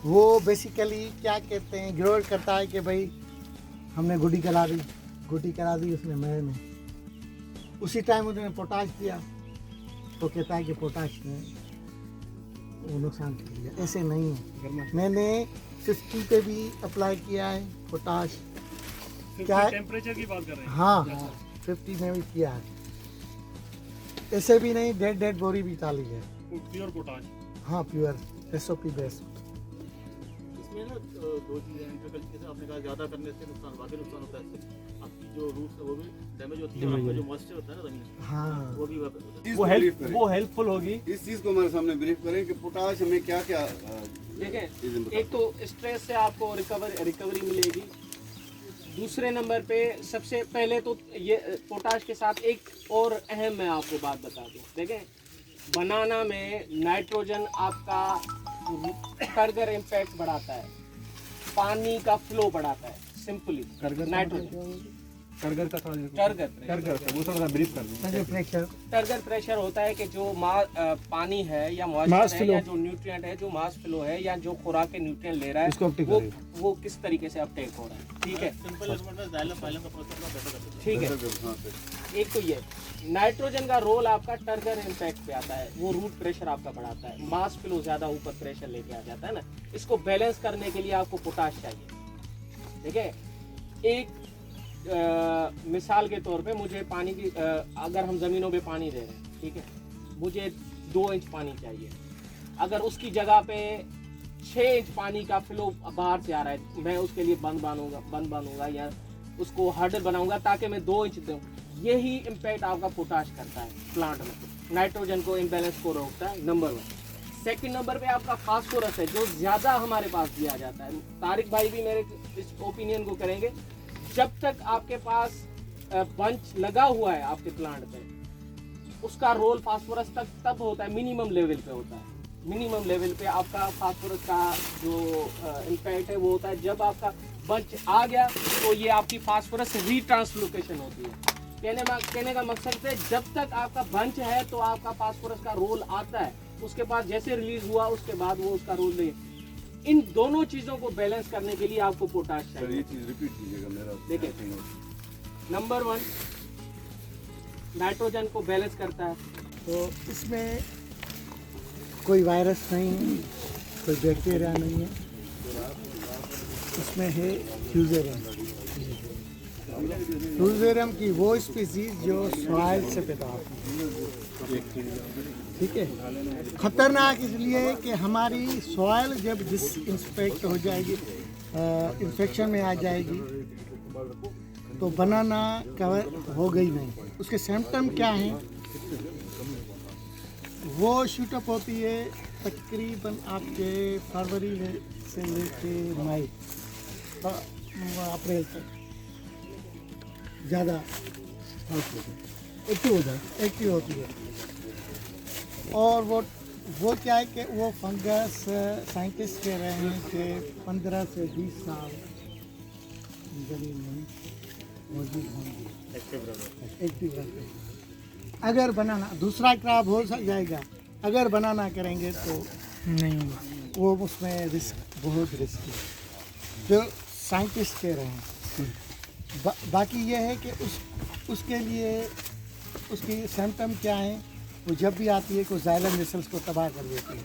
S3: वो बेसिकली क्या कहते हैं, ग्रोअर करता है कि भाई हमने गुडी करा दी उसने मय में, उसी टाइम उन्होंने पोटाश दिया तो कहता है कि पोटाश ने वो नुकसान कर दिया। ऐसे नहीं है, मैंने 50 पे भी अप्लाई किया है पोटाश। क्या है?
S5: टेम्परेचर की बात कर रहे हैं?
S3: हाँ 50 में भी किया है, ऐसे भी नहीं, डेड बोरी भी डाली है।
S5: Pure potash.
S3: हाँ प्योर SOP बेस।
S9: इसमें ना दो चीज़ें हैं, जैसे आपने कहा ज़्यादा करने से नुकसान, बाकी नुकसान होता है इससे आपकी जो रूट्स है वो भी डैमेज होती है, आपका जो मॉइस्चर होता है ना ज़मीन
S3: हाँ
S9: वो भी होता है।
S4: वो हेल्पफुल होगी।
S6: इस चीज़ को हमारे सामने ब्रीफ करें कि पोटाश हमें क्या क्या
S7: देखें, एक तो स्ट्रेस से आपको रिकवरी मिलेगी। दूसरे नंबर पे सबसे पहले तो ये पोटाश के साथ एक और अहम मैं आपको बात बता दूं। देखें, बनाना में नाइट्रोजन आपका करगर इम्पैक्ट बढ़ाता है, पानी का फ्लो बढ़ाता है। सिंपली नाइट्रोजन
S4: करगर का थोड़ा वो थोड़ा ब्रीफ कर दूं।
S7: टर्गर प्रेशर होता है कि जो पानी है या मॉइस्चर है या जो न्यूट्रिएंट है, जो मास फ्लो है या जो खुराक के न्यूट्रिएंट ले रहा है वो किस तरीके से अपटेक हो रहा है। ठीक है,
S9: सिंपल वर्ड में जाइलम फाइलम का प्रोसेस का बेहतर करते
S7: ठीक है। एक तो ये नाइट्रोजन का रोल आपका टर्गर इम्पैक्ट पे आता है, वो रूट प्रेशर आपका बढ़ाता है, मास फ्लो ज्यादा ऊपर प्रेशर लेके आ जाता है ना। इसको बैलेंस करने के लिए आपको पोटाश चाहिए। ठीक है, एक मिसाल के तौर पे मुझे पानी की अगर हम ज़मीनों पे पानी दे रहे हैं, ठीक है, मुझे 2 इंच पानी चाहिए। अगर उसकी जगह पे 6 इंच पानी का फ्लो बाहर से आ रहा है, मैं उसके लिए बंद बनूंगा या उसको हर्डल बनाऊंगा ताकि मैं 2 इंच दूँ। यही इम्पैक्ट आपका पोटाश करता है प्लांट में, नाइट्रोजन को इम्बैलेंस को रोकता है। नंबर 1। सेकंड नंबर पे आपका फास्फोरस है जो ज़्यादा हमारे पास दिया जाता है। तारिक भाई भी मेरे इस ओपिनियन को करेंगे, जब तक आपके पास बंच लगा हुआ है आपके प्लांट पे, उसका रोल फास्फोरस तक तब होता है, मिनिमम लेवल पे होता है। मिनिमम लेवल पे आपका फास्फोरस का जो इम्पैक्ट है वो होता है जब आपका बंच आ गया तो ये आपकी फास्फोरस रीट्रांसलोकेशन होती है। कहने का मकसद है जब तक आपका बंच है तो आपका फास्फोरस का रोल आता है, उसके बाद जैसे रिलीज हुआ उसके बाद वो उसका रोल नहीं। इन दोनों चीजों को बैलेंस करने के लिए आपको पोटाश चाहिए।
S6: ये चीज रिपीट कीजिएगा मेरा।
S7: देखिए, नंबर 1 नाइट्रोजन को बैलेंस करता है।
S3: तो इसमें कोई वायरस नहीं, कोई बैक्टीरिया नहीं है, इसमें है फ्यूजेरियम। फ्यूजेरियम की वो स्पीसीज जो सॉइल से पैदा होती है। ठीक है, खतरनाक इसलिए है कि हमारी सॉइल जब डिसइंफेक्ट हो जाएगी, इन्फेक्शन में आ जाएगी, तो बनाना कवर हो गई नहीं। उसके सिम्टम क्या हैं? वो शूटअप होती है तकरीबन आपके फरवरी से लेके मई अप्रैल तक ज़्यादा एक्टिव होती है। और वो क्या है कि वो फंगस साइंटिस्ट कह रहे हैं कि 15 से 20 साल जमीन में मौजूद होंगे, एक्टिव रहते हैं। अगर बनाना दूसरा क्रॉप हो जाएगा, अगर बनाना करेंगे तो नहीं, वो उसमें रिस्क बहुत रिस्क है जो साइंटिस्ट कह रहे हैं। बाकी ये है कि उसके लिए उसकी सिम्टम क्या है, वो जब भी आती है को जाइलम मिसल्स को तबाह कर देती है।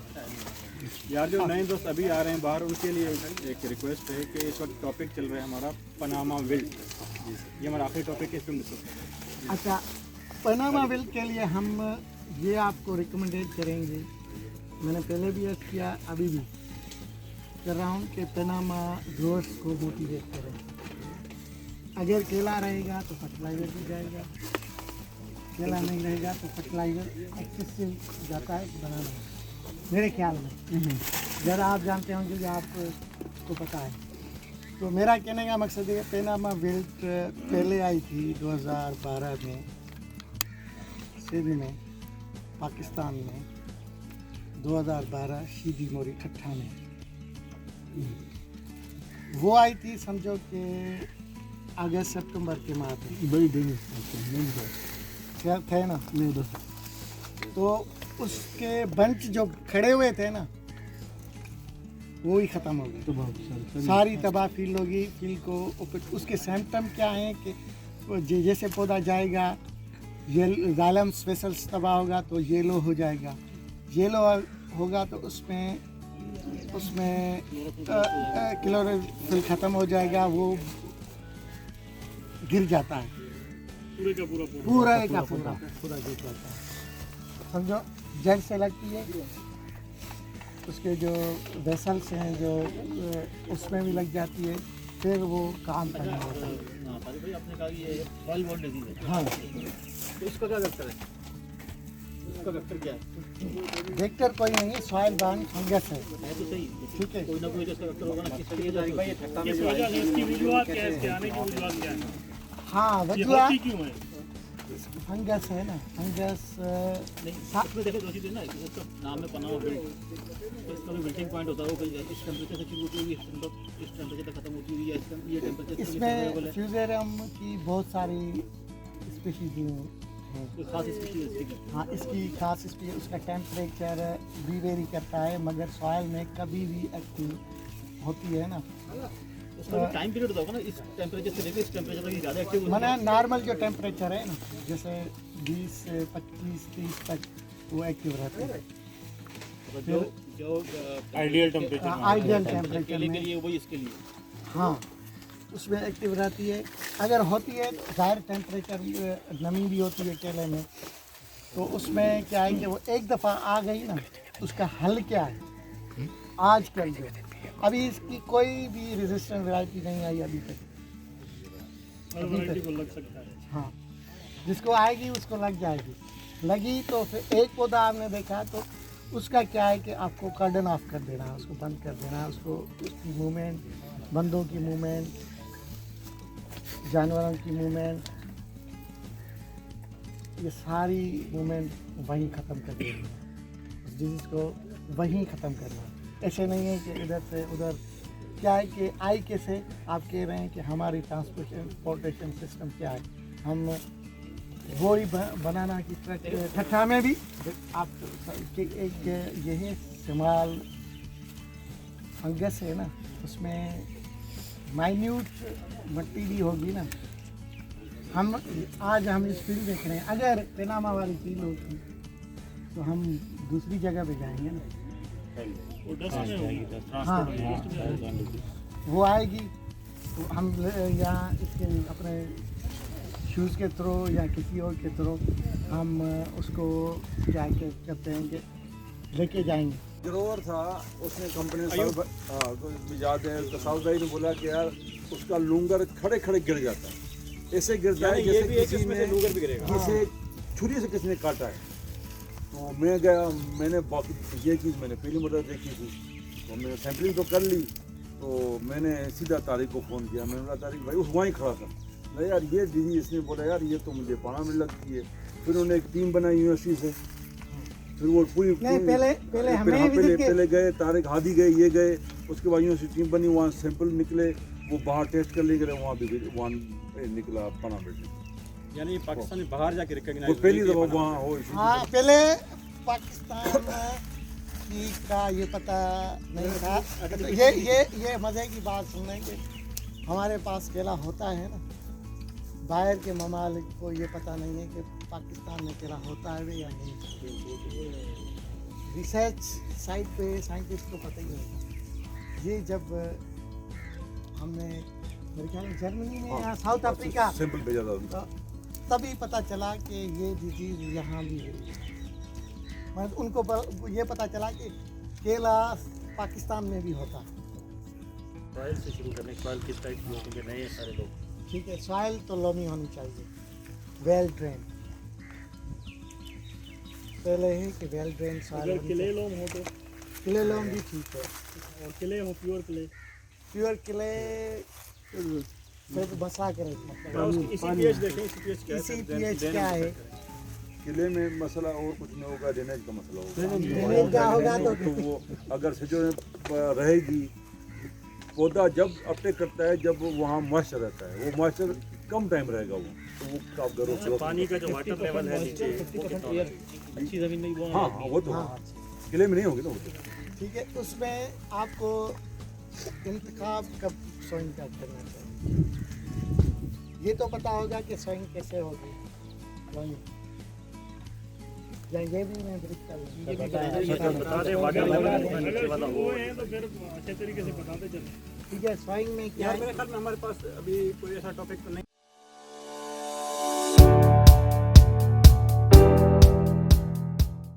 S4: यार जो नए दोस्त अभी आ रहे हैं बाहर, उनके लिए एक रिक्वेस्ट है कि इस वक्त टॉपिक चल रहा है हमारा पनामा विल्ट। ये हमारा आखिरी टॉपिक है, इस पर डिस्कस करेंगे।
S3: अच्छा, पनामा विल्ट के लिए हम ये आपको रिकमेंडेड करेंगे, मैंने पहले भी अर्ज किया, अभी भी कर रहा हूँ कि पनामा ग्रोअर्स को मोटिवेट करें। अगर केला रहेगा तो फर्टिलाइज़र भी जाएगा, केला नहीं रहेगा तो फर्टिलाइज़र एक्सेसिव जाता है बनाना मेरे ख्याल में। ज़रा आप जानते होंगे कि आपको पता है। तो मेरा कहने का मकसद है कि पनामा विल्ट पहले आई थी 2012 में सिंध में, पाकिस्तान में, 2012 शीदी मोरी ठट्ठा में वो आई थी। समझो कि अगस्त सितंबर के माह में बड़ी क्या थे ना, तो उसके बंच जो खड़े हुए थे ना वो ही ख़त्म हो गए, सारी तबाह फील्ड होगी। फील्ड को उसके सिम्टम क्या हैं कि जैसे पौधा जाएगा ये जाइलम स्पेशल्स तबाह होगा तो येलो हो जाएगा, येलो होगा तो उसमें क्लोरोफिल ख़त्म हो जाएगा, वो गिर जाता है, पूरा गिर जाता है। समझो जड़ से लगती है उसके जो वेसल्स हैं जो उसमें भी लग जाती है, फिर वो काम करना होता है।
S9: हाँ तारिक भाई आपने कहा कि ये सॉइल बॉर्न डिजीज है,
S3: हाँ,
S9: तो इसका क्या वेक्टर है, इसका वेक्टर क्या है?
S3: वेक्टर कोई नहीं है, सॉइल बॉर्न फंगस है।
S9: तो सही,
S3: ठीक है,
S9: कोई ना कोई तो इसका वेक्टर होगा ना, किस तरीके से
S1: भाई ये ठट्टा में
S5: इस
S1: जो
S5: वजह से
S1: आई
S5: इसकी वजूहत क्या है, इसके आने की वजूहत क्या है,
S3: हाँ
S5: ये
S3: वजह
S5: होती क्यों है?
S3: फंगस है ना, फंगस
S9: नहीं, इसमें देखो दो चीज़ें ना, इसका नाम है पनाह बिल्ट, तो इसका भी बिल्टिंग पॉइंट होता है, वो कहीं इस टेम्परेचर से शुरू होती होगी, इस टेम्परेचर तक खत्म होती हुई, या ये टेम्परेचर
S3: इसमें फ्यूजेरियम की बहुत सारी स्पीशीज हैं।
S9: कोई खास स्पीशीज है?
S3: हाँ, इसकी खास स्पीशीज, उसका टेम्परेचर भी वेरी करता है, मगर सॉइल में कभी भी एक्टिव होती है ना।
S9: उसका भी टाइम पीरियड होगा ना, इस टेम्परेचर से लेकर इस टेम्परेचर तक ज़्यादा एक्टिव होती
S3: माना नॉर्मल जो टेम्परेचर है ना, जैसे 20 से 25 30 तक वो एक्टिव रहते हैं।
S9: है, जो
S5: आइडियल टेम्परेचर
S3: आइडियल
S9: केले
S3: टेम्परेचर
S9: के
S3: में,
S9: लिए वही इसके लिए,
S3: हाँ, उसमें एक्टिव रहती है। अगर होती है ज़ाहिर टेम्परेचर नमी भी होती है केले में, तो उसमें क्या है कि वो एक दफ़ा आ गई ना, उसका हल क्या है आज कल जो अभी इसकी कोई भी रेजिस्टेंट वैरायटी नहीं आई अभी तक।
S5: हर वैरायटी को लग सकता है।
S3: हाँ, जिसको आएगी उसको लग जाएगी, लगी तो फिर एक पौधा आपने देखा तो उसका क्या है कि आपको कर्डन ऑफ कर देना है, उसको बंद कर देना है, उसको उसकी मूवमेंट, बंदों की मूवमेंट, जानवरों की मूवमेंट, ये सारी मूवमेंट वहीं ख़त्म कर देनी है, उस डिजीज़ को वहीं ख़त्म करना है। ऐसे नहीं है कि इधर से उधर, क्या है कि आई के से आप कह रहे हैं कि हमारी ट्रांसपोर्टेशन सिस्टम क्या है, हम वो ही बनाना की ठट्ठा में भी आप कि एक यही इस्तेमाल फंगस है ना, उसमें माइन्यूट मट्टी भी होगी ना। हम आज हम इस फील्ड देख रहे हैं, अगर पेनामा वाली फील्ड होती तो हम दूसरी जगह पे जाएंगे ना।
S5: वो डस्ट में होगी,
S3: हाँ, वो आएगी तो हम यहाँ इसके अपने शूज़ के थ्रू या किसी और के थ्रू हम उसको क्या कहते हैं कि लेके जाएंगे।
S2: ग्रोवर था, उसने कंपनी याद है, तो साउथ भाई ने बोला कि यार उसका लूंगर खड़े खड़े गिर जाता है, ऐसे गिरता है जैसे किसी छुरी से किसी ने काटा है। तो मैं गया, मैंने बाकी ये चीज़ मैंने पहली मदद देखी थी, तो मैंने सैम्पलिंग तो कर ली। तो मैंने सीधा तारिक को फ़ोन किया, मैंने बोला तारिक भाई, उस वहीं खड़ा था, नहीं यार ये दीदी, इसने बोला यार ये तो मुझे पाना में लगती है। फिर उन्होंने एक टीम बनाई यूनिवर्सिटी से, फिर वो पूरी पहले गए, तारिक हादी गए, ये गए, उसके बाद यूनिवर्सिटी टीम बनी, वहाँ सैंपल निकले, वो बाहर टेस्ट कर ले गए, वहाँ भी वहाँ निकला पाना में।
S4: यानी पाकिस्तान में बाहर जाके रिकॉग्नाइज
S2: पहली दफ़ा वहाँ हो।
S3: हाँ, पहले पाकिस्तान की का ये पता नहीं था। तो ये मज़े की बात सुन रहे कि हमारे पास केला होता है ना, बाहर के ममालिक को ये पता नहीं है कि पाकिस्तान में केला होता है या नहीं। रिसर्च साइट पे साइंटिस्ट को पता ही नहीं। ये जब हमने मेरे ख्याल में जर्मनी में या साउथ अफ्रीका
S2: सैंपल भेजा था,
S3: तभी पता चला कि ये डिजीज़ यहाँ भी है। मतलब उनको ये पता चला कि केला पाकिस्तान में भी होता है।
S5: सॉइल से शुरू करने, सॉइल किस टाइप की होती है, नहीं सारे लोग।
S3: ठीक है, सॉइल तो लोमी होनी चाहिए, वेल ड्रेन। पहले है कि वेल ड्रेन सॉइल।
S5: अगर क्ले लोम हो तो
S3: क्ले लोम भी ठीक है,
S5: और क्ले हो प्योर क्ले,
S3: प्योर क्ले फिर बसा के रखना।
S5: इसी पीएच देखें, इसी पीएच क्या है,
S3: इसी पीएच क्या है,
S2: किले में मसला और कुछ नहीं होगा, ड्रेनेज का मसला होगा।
S3: ड्रेनेज का होगा
S2: तो वो अगर सिजो रहेगी, पौधा जब अपटेक करता है जब वहाँ मॉइस्चर रहता है, वो मॉइस्चर कम टाइम रहेगा, वो तो वो आप करो
S5: पानी का जो वाटर लेवल है नीचे,
S9: अच्छी ज़मीन में वो
S2: हाँ वो तो किले में नहीं होगी ना वो तो।
S3: ठीक है। उसमें आपको इंतखाब कब सोइंग का करना चाहिए, ये तो पता होगा कि सोइंग कैसे होगी। ये भी मैं
S5: बता दें वाटर लेवल नीचे वाला हो तो फिर अच्छे तरीके से बताते चलें।
S3: ठीक है, सोइंग में क्या है?
S4: मेरे ख्याल में हमारे पास अभी कोई ऐसा टॉपिक तो नहीं।